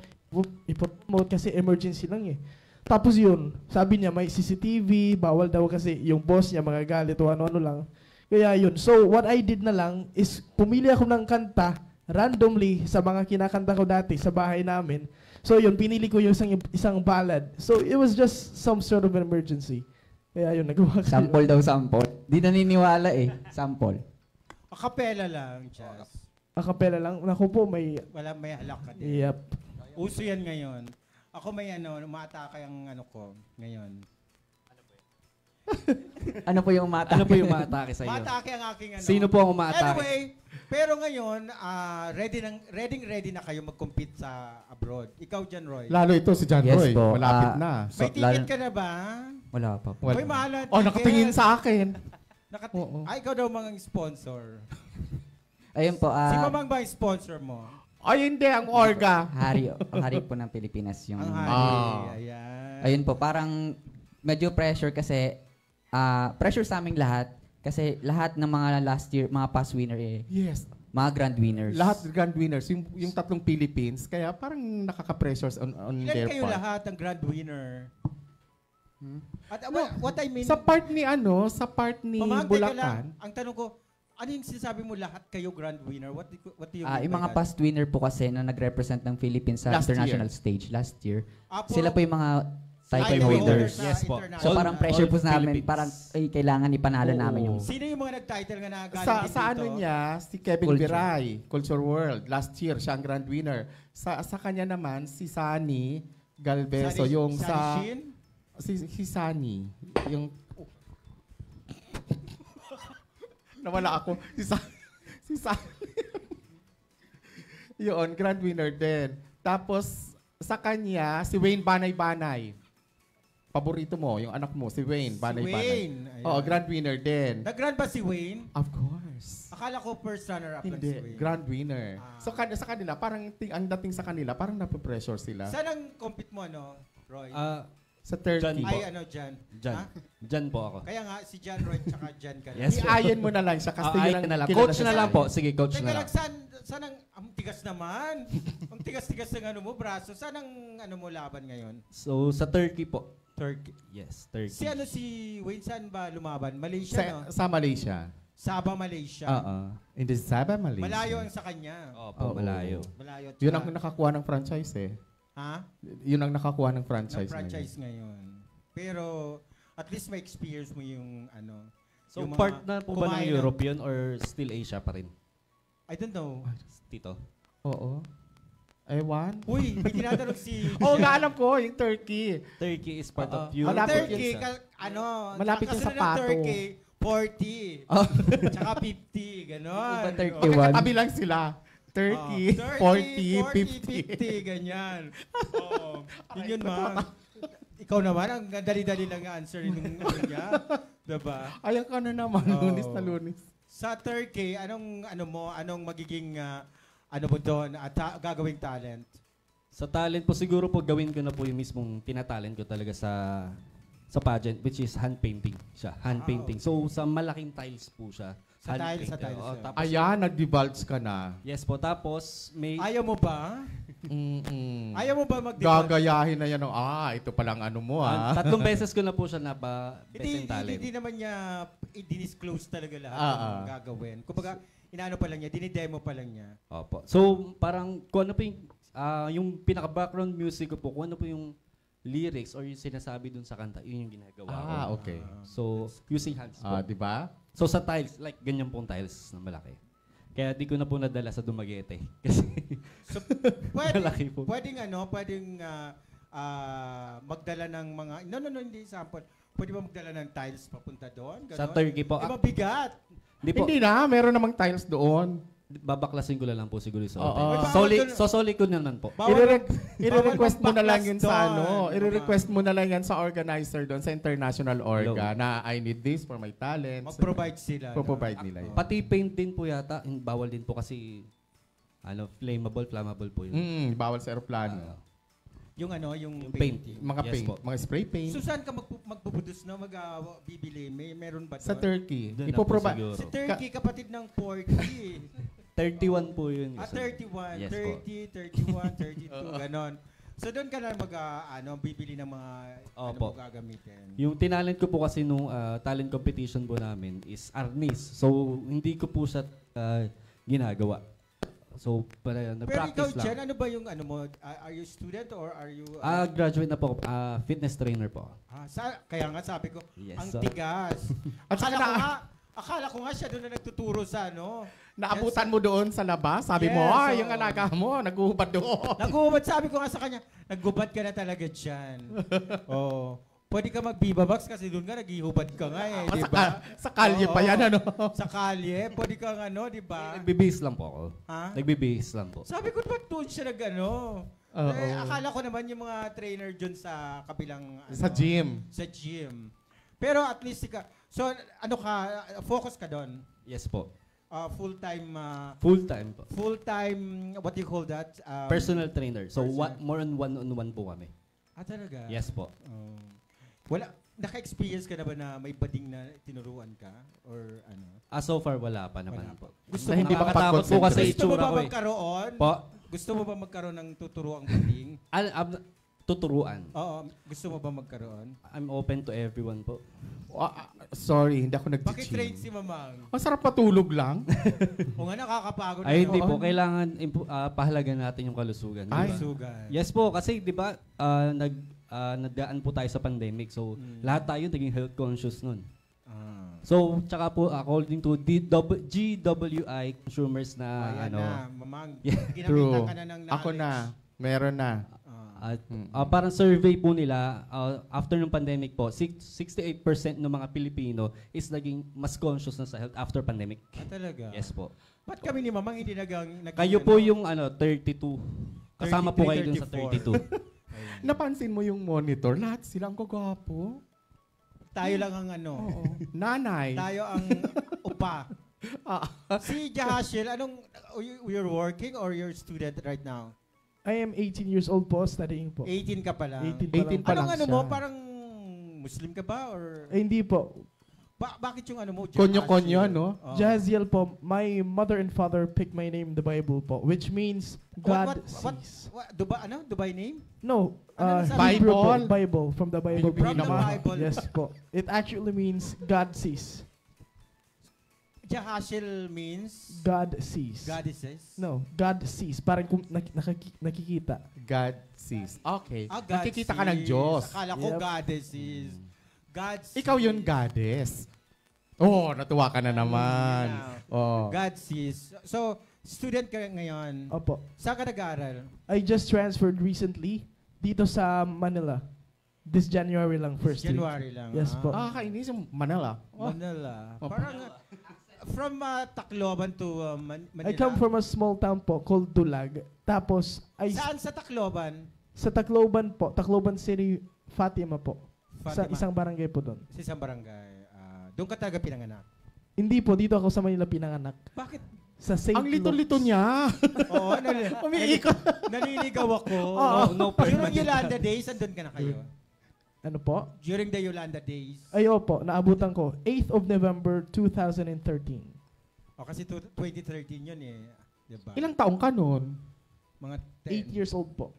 i-promote kasi emergency lang eh. Tapos yun, sabi niya may CCTV, bawal daw kasi yung boss niya magagalit o ano-ano lang. Kaya yun. So what I did na lang is pumili ako ng kanta randomly sa mga kinakanta ko dati sa bahay namin. So yun, pinili ko yung isang ballad. So it was just some sort of an emergency. Kaya yun, nagawa ko. Sample daw, sample. Di naniniwala eh. Sample. Acapella lang, Jazz. Acapella lang. Naku po, may... Wala, may halak ka din. Yep. Uso yan ngayon. Ako may umaatake ang ko ngayon. Ano po yung umatake? Ano po yung umatake sa iyo? Umatake ang aking Sino po ang umatake? Anyway, pero ngayon, ready na kayo mag-compete sa abroad. Ikaw dyan, Roy. Lalo ito si John Yes Roy. po. Malapit na. May ticket ka na ba? Wala pa po. May mahal na ticket. Nakatingin sa akin. Ikaw daw mga sponsor. Ayun po. Si Mamang ba yung sponsor mo? Ay, hindi. Ang Orga. Hari po ng Pilipinas yung... Ang hari. Ayan. Ayun po. Parang medyo pressure kasi... pressure sa aming lahat. Kasi lahat ng mga last year, mga past winner Yes. mga grand winners. Lahat grand winners. Yung tatlong Philippines. Kaya parang nakaka-pressures on Ilan their kayo part. lahat ang grand winner? At what I mean... Sa part ni Mamang, teka lang. Bulacan. Ang tanong ko, ano yung sinasabi mo lahat kayo grand winner? What do you mean Yung by mga that? past winner po kasi na nag-represent ng Philippines sa Last international year. stage last year. Puro Sila po yung mga title title holders. holders. Yes po. International. So parang pressure po All namin, Philippines. parang kailangan ipanalo Oo. namin yung... Sino yung mga nag-title nga na galing Sa din dito? ano niya, si Kevin Culture. Viray, Culture World. Last year, siya ang grand winner. Sa kanya naman, si Sunny Galveso. Yung sa... Shin? Si Sunny. Yung... Nawala ako. Si Sunny. Yun, grand winner din. Tapos, sa kanya, si Wayne Banay-Banay. Paborito mo, yung anak mo, si Wayne Banay-Banay. Wayne. Ayan. Oo, grand winner din. Nag-grand ba si Wayne? Of course. Akala ko first runner-up lang si Hindi, Wayne. grand winner. Ah. So sa kanila, parang ang dating sa kanila, parang nape-pressure sila. Saan ang compete mo, Roy? Sa Turkey. Jan po. Ay, Jan? Jan. Ha? Jan po ako. Kaya nga, si Jan Roy tsaka Jan ka. Yes, po. Iayan mo na lang siya kasi yun ang na lang. kilala Coach siya na sa lang akin. po. Sige, coach Teka na lang, lang. saan ang tigas naman? Ang tigas-tigas ng braso. Saan ang mo laban ngayon? So, sa Turkey po. Turkey. Yes, Turkey. Si Wayne, saan ba lumaban? Malaysia, no? Sa Malaysia. Sabah, Malaysia. In the Sabah, Malaysia. Malayo ang sa kanya. Opo, Oo. malayo. Malayo. Yun ang nakakuha ng franchise eh. Ha? Yun ang nakakuha ng Ng franchise. franchise ngayon. Pero, at least may experience mo yung So, yung mga part na po ba kumain ng Europe yun or still Asia pa rin? I don't know. Tito? Oo. Ewan. Uy, may tinatanong si... Oo nga, alam ko, yung Turkey. Turkey is part Oo. of Europe. Malapit Turkey, yun sa- Malapit yung kasunod ng sapato. Turkey, 40. Tsaka 50, gano'n. Iba 31. Magkakatabi lang sila. Turkey, 40, 50, ganyan. Oo. Yun ma'am. Ikaw naman, ang dali-dali lang ang answer ng niya. Diba? Ayan ka na naman, Oo. lunis na lunis. Sa Turkey, anong magiging mo doon at gagawing talent? Sa talent po, siguro po gawin ko na po yung mismong tinatalent ko talaga sa pageant, which is hand painting siya. Hand Wow. painting. So, sa malaking tiles po siya. Sa Hand tiles, sa painted. tiles, Oo, yeah. tapos, Ayan, nag-divulge ka na. yes po. Tapos, may... Ayaw mo ba? Mm-mm. Ayaw mo ba Gagayahin na yan. Ito palang ano mo ah. 3 beses ko na po siya best in talent. Hindi naman niya i-disclose talaga lahat ng gagawin. Kumbaga, inaano pa lang niya, dinidemo pa lang niya. Opo. So, parang kung ano po yung pinaka-background music ko po, kung ano po yung lyrics or yung sinasabi dun sa kanta, yun yung ginagawa ko. Okay. So, using hands po. Di ba? So, sa tiles, like ganyan pong tiles na malaki. Kaya di ko na po nadala sa Dumaguete. Kasi So, malaki po. pwedeng magdala ng mga, no, hindi sample. Pwede ba magdala ng tiles papunta doon? Sa Turkey po. Mabigat. Hindi po. Hindi na, meron namang tiles doon. Babaklasin ko lang po siguro sa Oo. hotel. Sosoli ko naman po. I-request mo na lang yun sa doon. I-request mo na lang yan sa organizer doon, sa international orga, na I need this for my talents. Mag-provide sila. Provide nila yun. Pati paint din po yata. Bawal din po kasi flammable po yun. Bawal sa aeroplano. Yung yung paint. Mga Yes paint, po. mga spray paint. So saan ka magpuproduce na bibili? Meron ba doon? Sa Turkey. Doon na po Ipoprovide. siguro. Si Turkey, kapatid ng Porky. 31 po yun. 31, Yes po. 30, 31, 32, ganon. So doon ka na bibili ng mga Opo. mo gagamitin. Yung tinalent ko po kasi nung talent competition po namin is Arnis. So, hindi ko po siya ginagawa. So, Pero ikaw, na-practice lang. Jen, ano ba yung mo? Are you student or are you... Graduate na po. Fitness trainer po. Kaya nga sabi ko, Yes, ang sir. tigas. At saka Akala ko nga siya doon na nagtuturo sa naabutan mo doon sa labas. Sabi mo, Yes, yung alaga mo, nag-uubad doon. Nag-uubad, sabi ko nga sa kanya, naggubad ka na talaga dyan. Oh. Pwede ka mag-bibabox kasi doon ka, naghihubad ka nga di ba? Sa kalye pa yan, ano? Sa kalye, pwede ka di ba? Nagbibihis lang po ako. Ha? Nagbibihis lang po. Sabi ko, ba't doon siya akala ko naman yung mga trainer dyan sa kabilang... Sa gym. Sa gym. Pero at least so focus ka doon? Yes po. Full-time... Full-time po. Full-time, what do you call that? Personal trainer. So, more on one-on-one po kami. Talaga? Yes po. Naka-experience ka na ba na may bading na tinuruan ka? Or ano? So far, wala pa naman po. Gusto mo hindi ba makatakot po kasi Gusto mo itsura ba ko eh. magkaroon? Po? Gusto mo ba magkaroon ng tuturuang bading? Tuturuan. Oo. Gusto mo ba magkaroon? I'm open to everyone po. Sorry, hindi ako nag-gym. Bakit train si Mamang? Masarap patulog lang. O nga, nakakapagod. Ay, hindi po. Kailangan pahalagan natin yung kalusugan. Ay. Kalusugan. Yes po, kasi di ba, nagdaan po tayo sa pandemic. So, lahat tayo naging health conscious nun. So, tsaka po, according to GWI consumers na, Mamang, True. ginamitan ka na ng knowledge. Ako na. Meron na. Parang survey po nila, after ng pandemic po, 68% ng mga Pilipino is naging mas conscious na sa health after pandemic. Talaga? Yes po. Ba't kami ni Mamang hindi naging Kayo po yung 32. Kasama po kayo dun sa 32. Napansin mo yung monitor, lahat silang kagwapo. Tayo lang ang Nanay. Tayo ang upa. Si Jahashil, you're working or you're student right now? I am 18 years old po, studying po. 18 ka pa lang? 18 pa lang. Anong siya. parang Muslim ka ba? Or Hindi po. bakit yung mo? Konyo-konyo, no? Jaziel po, my mother and father picked my name in the Bible po, which means God sees. Dubai name? No, Bible? Hebrew po, Bible, from the Bible. From the naman. Bible. Yes po. It actually means God sees. Jahashil means? God sees. God sees? No, God sees. Parang kung nakikita. God sees. Okay. God Nakikita ka sees. ng Diyos. Akala ko goddess is. God sees. Ikaw yun, goddess. Natuwa ka na naman. God sees. So, student ka ngayon. Opo. Saan ka nag-aaral? I just transferred recently dito sa Manila. This January lang, first week. January lang. Yes po. Kainis yung Manila. Manila. Parang from Tacloban to Manila. I come from a small town po called Dulag. Tapos, Saan sa Tacloban? Sa Tacloban po. Tacloban City, Fatima po. Sa Fatima. isang barangay po doon. Sa isang barangay. Doon ka talaga pinanganak? Hindi po, dito ako sa Manila pinanganak. Bakit? Sa St. Ang lito-lito niya. Oo, Umiikot. naliligaw ako. No During Yolanda Days, andun ka na kayo? Ano po? During the Yolanda Days. Ay, opo, naabutan ko. 8th of November 2013. Kasi 2013 yun eh. Diba? Ilang taong ka nun? Mga 8 years old po.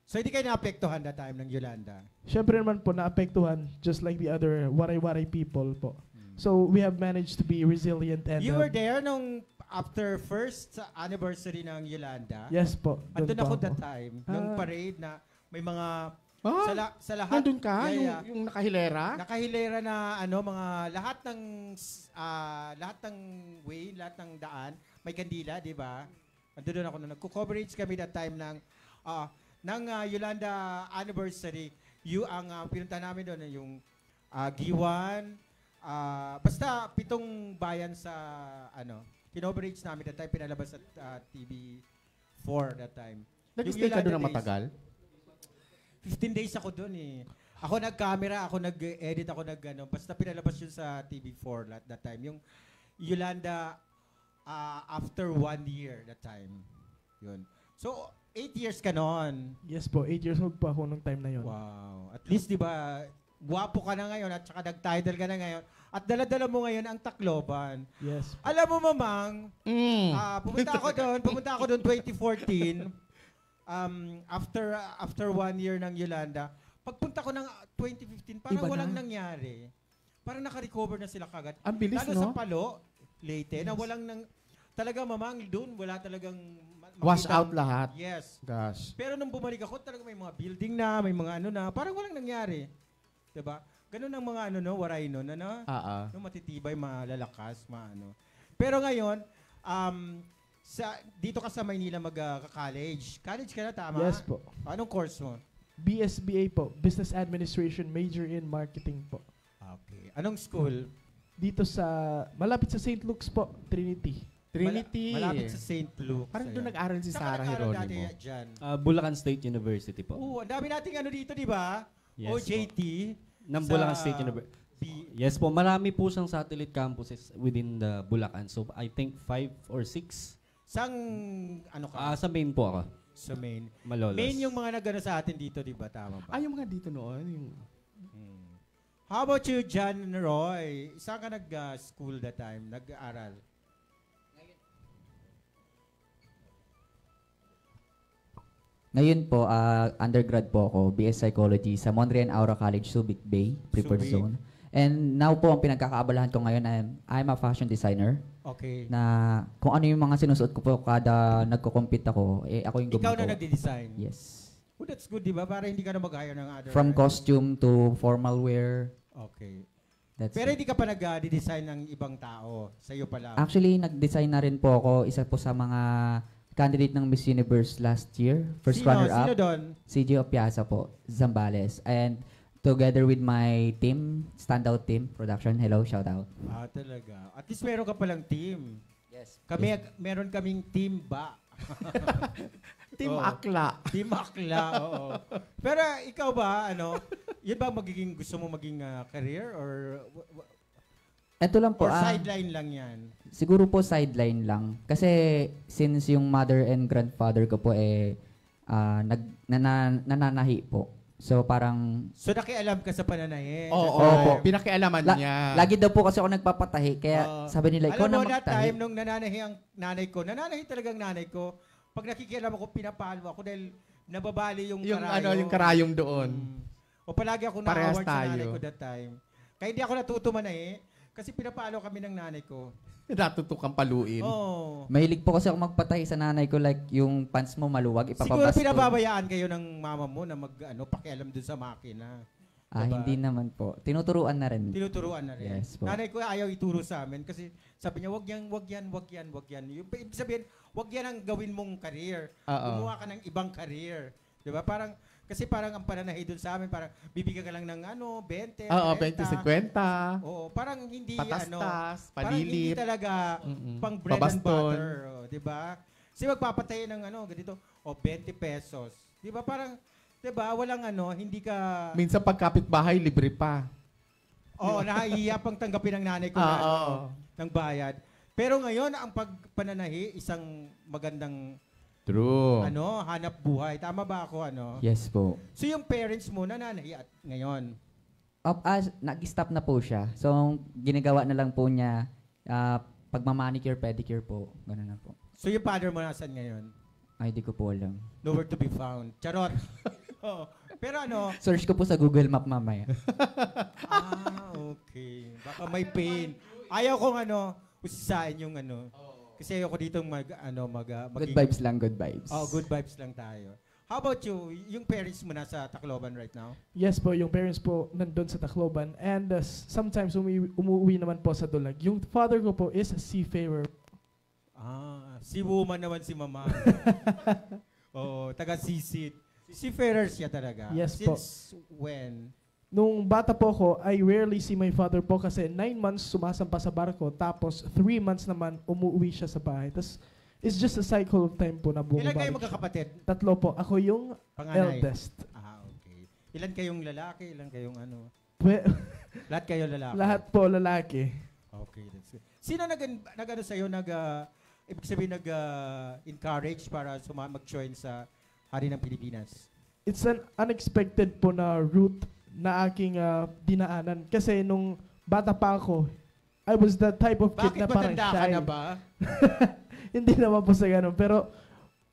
So hindi kayo naapektuhan that time ng Yolanda? Siyempre naman po, naapektuhan just like the other waray-waray people po. So we have managed to be resilient and... You were there nung after first anniversary ng Yolanda? Yes po. Andun doon po ako that time. Yung parade na may mga... sa lahat. Nandun ka? Yung nakahilera? Nakahilera na mga lahat ng way, lahat ng daan, may kandila, di ba? Andun ako na nagko-coverage kami that time ng ng Yolanda anniversary, ang pinunta namin doon yung Giwan, basta 7 bayan sa kinoverage namin that time, pinalabas sa TV4 that time. Nag-stay ka doon ng Days. matagal? 15 days ako doon eh. Ako nag-camera, ako nag-edit, ako basta pinalabas yun sa TV4 that time. Yung Yolanda after 1 year that time. Yun. So, 8 years ka noon. Yes po, 8 years old pa ako nung time na yun. Wow. At least, di ba, guwapo ka na ngayon at saka nag-title ka na ngayon. At dala-dala mo ngayon ang Tacloban. Yes. Alam mo, Mamang, pumunta ako doon 2014. After 1 year ng Yolanda. Pagpunta ko ng 2015, parang Iba walang na. nangyari. Parang naka-recover na sila kagad. Ang bilis, Lalo no? sa Palo, Leyte, na walang talaga, Mamang, doon wala talagang Wash out lahat. Yes. Gosh. Pero nung bumalik ako, talaga may mga building na, may mga na, parang walang nangyari. 'Di ba? Ganun ang mga waray nun, no, matitibay, malalakas, Pero ngayon, dito ka sa Maynila mag-college. College ka na, tama? Yes po. Anong course mo? BSBA po, Business Administration, major in marketing po. Okay. Anong school? Dito malapit sa St. Luke's po, Trinity. Malapit sa St. Luke. Parang doon nag-aral si Sarah Heronimo. Heronimo. Bulacan State University po. Ang dami nating dito, di ba? Yes OJT. Ng Bulacan State University. Yes po, marami po siyang satellite campuses within the Bulacan. So, I think 5 or 6. Sang, ka? Sa main po ako. Sa main. Malolos. Main yung mga nagano sa atin dito, di ba? Tama ba? Yung mga dito noon. How about you, John Roy? Saan ka nag-school that time? Nag-aaral? Ngayon po, undergrad po ako, BS Psychology sa Mondrian Aura College, Subic Bay, Preferred Subic. Zone. And now po, ang pinagkakaabalahan ko ngayon, I'm a fashion designer. Okay. Na kung ano yung mga sinusuot ko po kada nagko-compete ako, ako yung Ikaw gumagawa. na nagde-design? Yes. Oh, that's good, di ba? Para hindi ka na mag-hire ng other. From costume to formal wear. Okay. That's Pero it. hindi ka pa nag-design ng ibang tao. Sa'yo pa lang. Actually, nag-design na rin po ako. Isa po sa mga candidate ng Miss Universe last year. First runner-up. Sino doon? CJ Opiasa po, Zambales. And together with my team, standout team, production. Hello, shout out. Talaga. At least meron ka palang team. Yes. Meron kaming team ba? Team Oo. Akla. Team Akla, oo. Pero ikaw ba, yun ba gusto mo maging career or Ito lang po. sideline lang yan? Siguro po sideline lang. Kasi since yung mother and grandfather ko po nananahi po. So parang... So nakialam ka sa pananahe? Opo. Pinakialaman niya. Lagi daw po kasi ako nagpapatahi. Kaya sabi nila, ikaw na Alam mo, that magtahi. time nung nananahi ang nanay ko, nananahi talagang nanay ko, pag nakikialam ako, pinapalo ako dahil nababali yung karayo. Yung karayong doon. O palagi ako Parehas na-award sa nanay tayo. ko that time. Kaya hindi ako natuto manahi kasi pinapalo kami ng nanay ko. Natutukang paluin. Oo. Mahilig po kasi ako magpatahi sa nanay ko. Like, yung pants mo maluwag, Siguro ipapabastos. pinababayaan kayo ng mama mo na pakialam dun sa makina. Diba? Hindi naman po. Tinuturuan na rin. Tinuturuan na rin. Yes po. Nanay ko ayaw ituro sa amin kasi sabi niya, wag yan. Yung ibig sabihin, wag yan ang gawin mong career. Gumawa ka ng ibang career. Diba? Kasi parang ang pananahi dun sa amin, parang bibigyan ka lang ng 20, 20, 50. Oo, parang hindi Patastas, parang hindi palilip. talaga pang bread and Babaston. butter. Di ba? Kasi magpapatay ng ganito, 20 pesos. Di ba? Parang, di ba, walang hindi ka... Minsan pagkapit-bahay, libre pa. Oo, nahihiya pang tanggapin ng nanay ko ng bayad. Pero ngayon, ang pagpananahi, isang magandang True. hanap buhay. Tama ba ako, Yes po. So yung parents mo nananahi at ngayon? Nag-stop na po siya. So, ginagawa na lang po niya pagmamanicure, pedicure po. Ganun na po. So yung father mo nasan ngayon? Ay, di ko po alam. Nowhere to be found. Charot. Oo. Pero Search ko po sa Google Map mamaya. Okay. Baka may pain. Ayaw kong usisain yung Kasi ayoko dito Good vibes lang, good vibes. Oh, good vibes lang tayo. How about you? Yung parents mo nasa Tacloban right now? Yes po, yung parents po nandun sa Tacloban. And sometimes umuwi naman po sa Dulag. Yung father ko po is a seafarer. Si woman naman si mama. Oo, taga-sisit. Si Ferrer siya talaga? Yes po. Since when? Nung bata po ako, I rarely see my father po kasi 9 months sumasampa sa barko, tapos 3 months naman umuwi siya sa bahay. Tapos, it's just a cycle of time po na bumabalik. Ilan kayo siya. magkakapatid? 3 po. Ako yung Panganay? eldest. Okay. Ilan kayong lalaki? Ilan kayong ano? Lahat kayo lalaki? Lahat po lalaki. Okay, that's good. Sino nag-ano sa'yo, ibig sabihin encourage para mag-join sa Hari ng Pilipinas? It's an unexpected po na route na aking dinaanan. Kasi nung bata pa ako, I was the type of kid Bakit na parang matanda shy. ka na ba? Hindi naman po sa ganun. Pero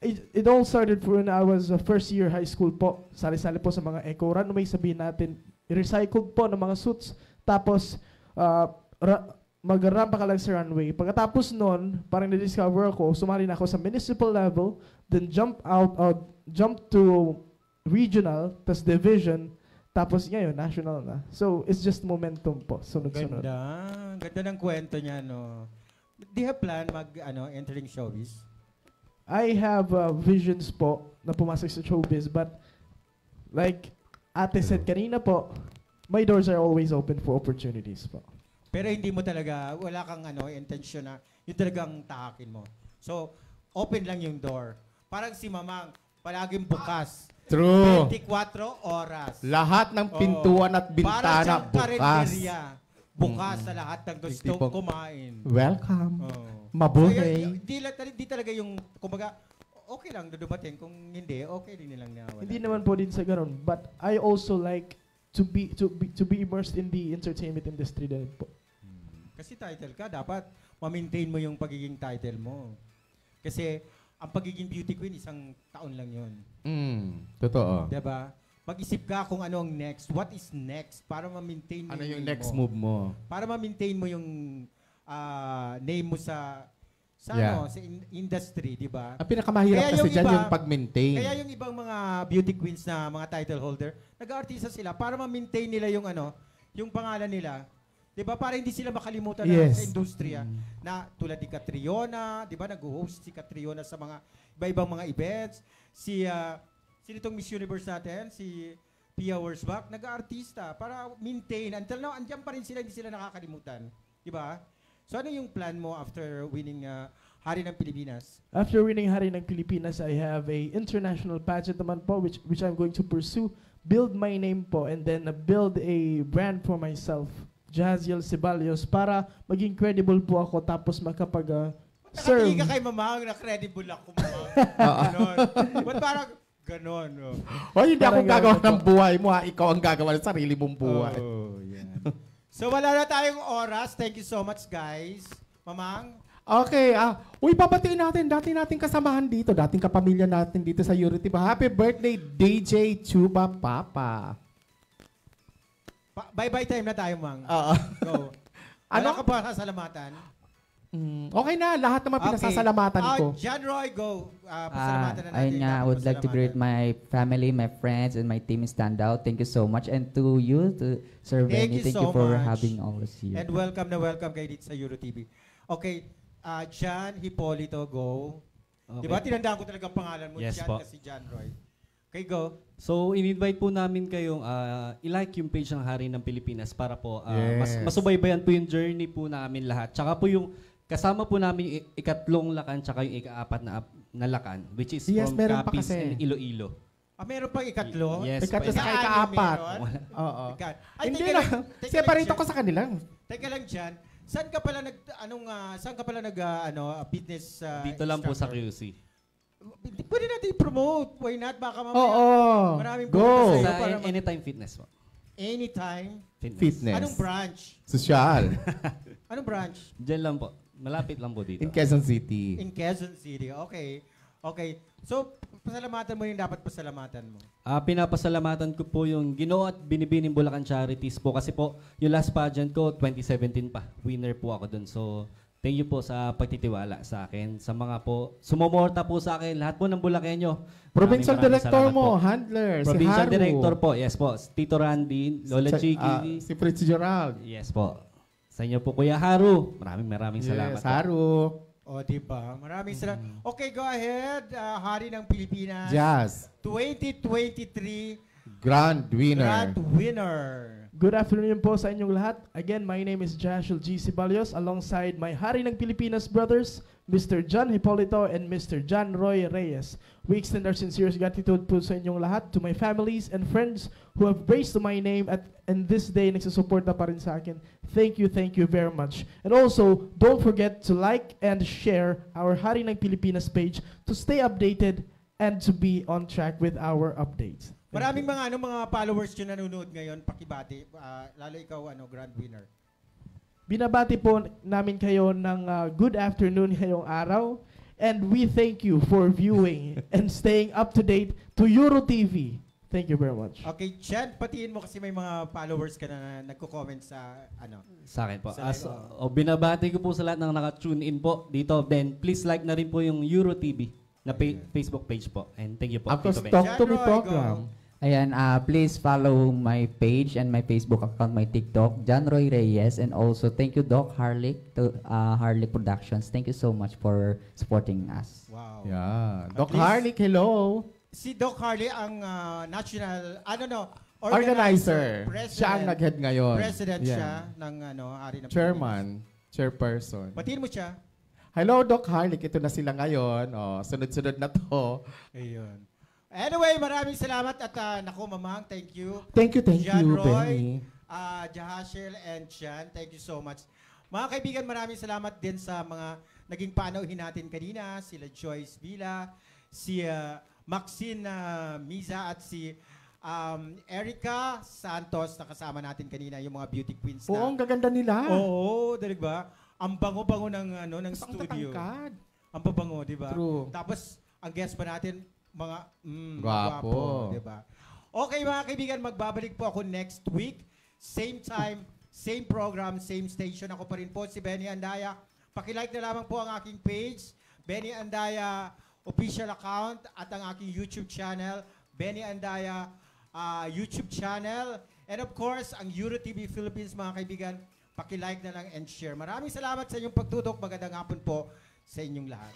it all started when I was first year high school po. Sali-sali po sa mga eco run. May sabihin natin, recycled po ng mga suits. Tapos, mag-rampa ka lang sa runway. Pagkatapos nun, parang na-discover ako, sumali na ako sa municipal level, then jump to regional, tas division, tapos ngayon, national na. So, it's just momentum po, sunod-sunod. Ganda. Ganda ng kwento niya, no? Do you have plan entering showbiz? I have visions po na pumasok sa showbiz, but like Ate said kanina po, my doors are always open for opportunities po. Pero hindi mo talaga, wala kang intention na yun talagang tahakin mo. So, open lang yung door. Parang si Mamang, palaging bukas. True. 24 oras. Lahat ng pintuan at bintana Para siyang bukas. karinderya. Bukas sa lahat ng gusto kumain. Welcome. Oh. Mabuhay. Di talaga yung, kumbaga, okay lang dudumating. Kung hindi, okay din nilang na. Hindi naman po din sa ganun. But I also like to be immersed in the entertainment industry din po. Kasi title ka, dapat ma-maintain mo yung pagiging title mo. Kasi ang pagiging beauty queen, isang taon lang yun. Totoo. Diba? Mag-isip ka kung ano ang next. What is next? Para ma-maintain mo Ano yung name next mo. move mo? Para ma-maintain mo yung name mo sa industry, di ba? Ang pinakamahirap kasi dyan yung pag-maintain. Kaya yung ibang mga beauty queens na mga title holder, nag-aartista sila para ma-maintain nila yung pangalan nila. Di ba? Para hindi sila makalimutan sa industriya. Na tulad ni Catriona, di ba? Nag-host si Catriona sa mga iba-ibang mga events. Sino itong Miss Universe natin? Si Pia Wurzbach, nag-aartista para maintain. Until now, andyan pa rin sila, hindi sila nakakalimutan. Di ba? So ano yung plan mo after winning Hari ng Pilipinas? After winning Hari ng Pilipinas, I have a international pageant naman po which I'm going to pursue, build my name po, and then build a brand for myself, Jaziel Ceballos, para maging credible po ako tapos makapag-serve. Nakatingin ka kay Mamang na credible ako, Mamang. Ganon. Ba't parang ganon? Hindi ako gagawa ng buhay mo, ha? Ikaw ang gagawa ng sarili mong buhay. Yan. So wala na tayong oras. Thank you so much, guys. Mamang? Okay, babatiin natin, dati nating kasamahan dito, dating kapamilya natin dito sa Unity. Happy birthday, DJ Chuba Papa. Bye-bye time na tayo, Mang. Go. Ano ka pa sasalamatan? Okay na, lahat naman pinasasalamatan ko. John Roy, go. Pasalamatan na natin. Ayun nga, I would like to greet my family, my friends, and my team in Standout. Thank you so much. And to you, to Sir Benny, thank you for having all us here. And welcome kayo dito sa Euro TV. Okay, John Hipolito, go. Okay. Diba, tinandaan ko talaga ang pangalan mo, Yes John, po. kasi John Roy. Okay, go. So, in-invite po namin kayong i-like yung page ng Hari ng Pilipinas para po Yes. masubaybayan po yung journey po namin lahat. Tsaka po yung kasama po namin yung ikatlong lakan tsaka yung ika-apat na lakan, which is Yes, from meron pa Capiz kasi. and Iloilo. Meron pang ikatlo? Yes. Ikatlo pa- sa ika-apat. Oo. Hindi na. Separate ko sa kanila. Teka lang, John. Saan ka pala fitness Dito lang po sa instructor? QC. Pwede natin i-promote. Why not? Baka mamaya Oo. maraming Go. pumunta sa'yo Sa para Anytime Fitness po. anytime. Fitness. Anong branch? Social. Anong branch? Diyan lang po. Malapit lang po dito. In Quezon City. In Quezon City. Okay. So, pasalamatan mo yung dapat pasalamatan mo. Pinapasalamatan ko po yung Ginoo at Binibining Bulacan Charities po kasi po yung last pageant ko 2017 pa. Winner po ako dun. So, thank you po sa pagtitiwala sa akin. Sa mga po, sumomorta po sa akin. Lahat po ng Bulakenyo. Provincial Maraming Director salamat mo, po. handler, Provincial si Haru. Director po, yes po. Tito Randy, Lola Chiki. Si Fritz Gerald. Yes po. Sa inyo po, Kuya Haru. Maraming salamat Yes, po. Haru. O, diba? Maraming salamat. Okay, go ahead. Hari ng Pilipinas. Jazz. 2023 Grand winner. Grand winner. Good afternoon po sa inyong lahat. Again, my name is Joshua G. Cibalios alongside my Hari ng Pilipinas brothers, Mr. John Hipolito and Mr. John Roy Reyes. We extend our sincerest gratitude po sa inyong lahat, to my families and friends who have raised to my name at and this day nagsusuporta pa rin sa akin. Thank you very much. And also, don't forget to like and share our Hari ng Pilipinas page to stay updated and to be on track with our updates. Maraming mga followers yung nanonood ngayon, pakibati. Lalo ikaw, grand winner. Binabati po namin kayo ng good afternoon ngayong araw. And we thank you for viewing and staying up to date to Euro TV. Thank you very much. Okay, Chen, patiin mo kasi may mga followers ka na nagko-comment sa Sa akin po. Sa Binabati ko po sa lahat ng naka-tune in po dito. Then, please like na rin po yung Euro TV na Facebook page po. And thank you po. Of course, Tito Ben. Talk to Me Roy, program. Ayan, please follow my page and my Facebook account, my TikTok, John Roy Reyes, and also thank you, Doc Harlick, to Harlick Productions. Thank you so much for supporting us. Wow. Yeah. At Doc least- Harlick, hello. Si Doc Harley ang national, Organizer. President. Siya ang nag-head ngayon. President Yeah. siya ng Hari ng Chairman. Chairperson. Pilipinas. Patiin mo siya. Hello, Doc Harlick. Ito na sila ngayon. Sunod-sunod na to. Ayun. Anyway, maraming salamat at naku, Mamang, thank you. Thank you, John you, Roy, Benny. Jahashel and Chan, thank you so much. Mga kaibigan, maraming salamat din sa mga naging panauhin natin kanina, sila Joyce Villa, si Maxine Miza at si Erica Santos na kasama natin kanina, yung mga beauty queens Oo, ang gaganda nila. Oo, diba ba? Ang bango-bango ng studio. Tatangkad. Ang pabango, di ba? True. Tapos, ang guest pa natin, mga Gwapo. di ba? Okay, mga kaibigan, magbabalik po ako next week. Same time, same program, same station. Ako pa rin po si Benny Andaya. Pakilike na lamang po ang aking page, Benny Andaya official account at ang aking YouTube channel, Benny Andaya YouTube channel. And of course, ang Euro TV Philippines, mga kaibigan, pakilike na lang and share. Maraming salamat sa inyong pagtutok. Magandang hapon po sa inyong lahat.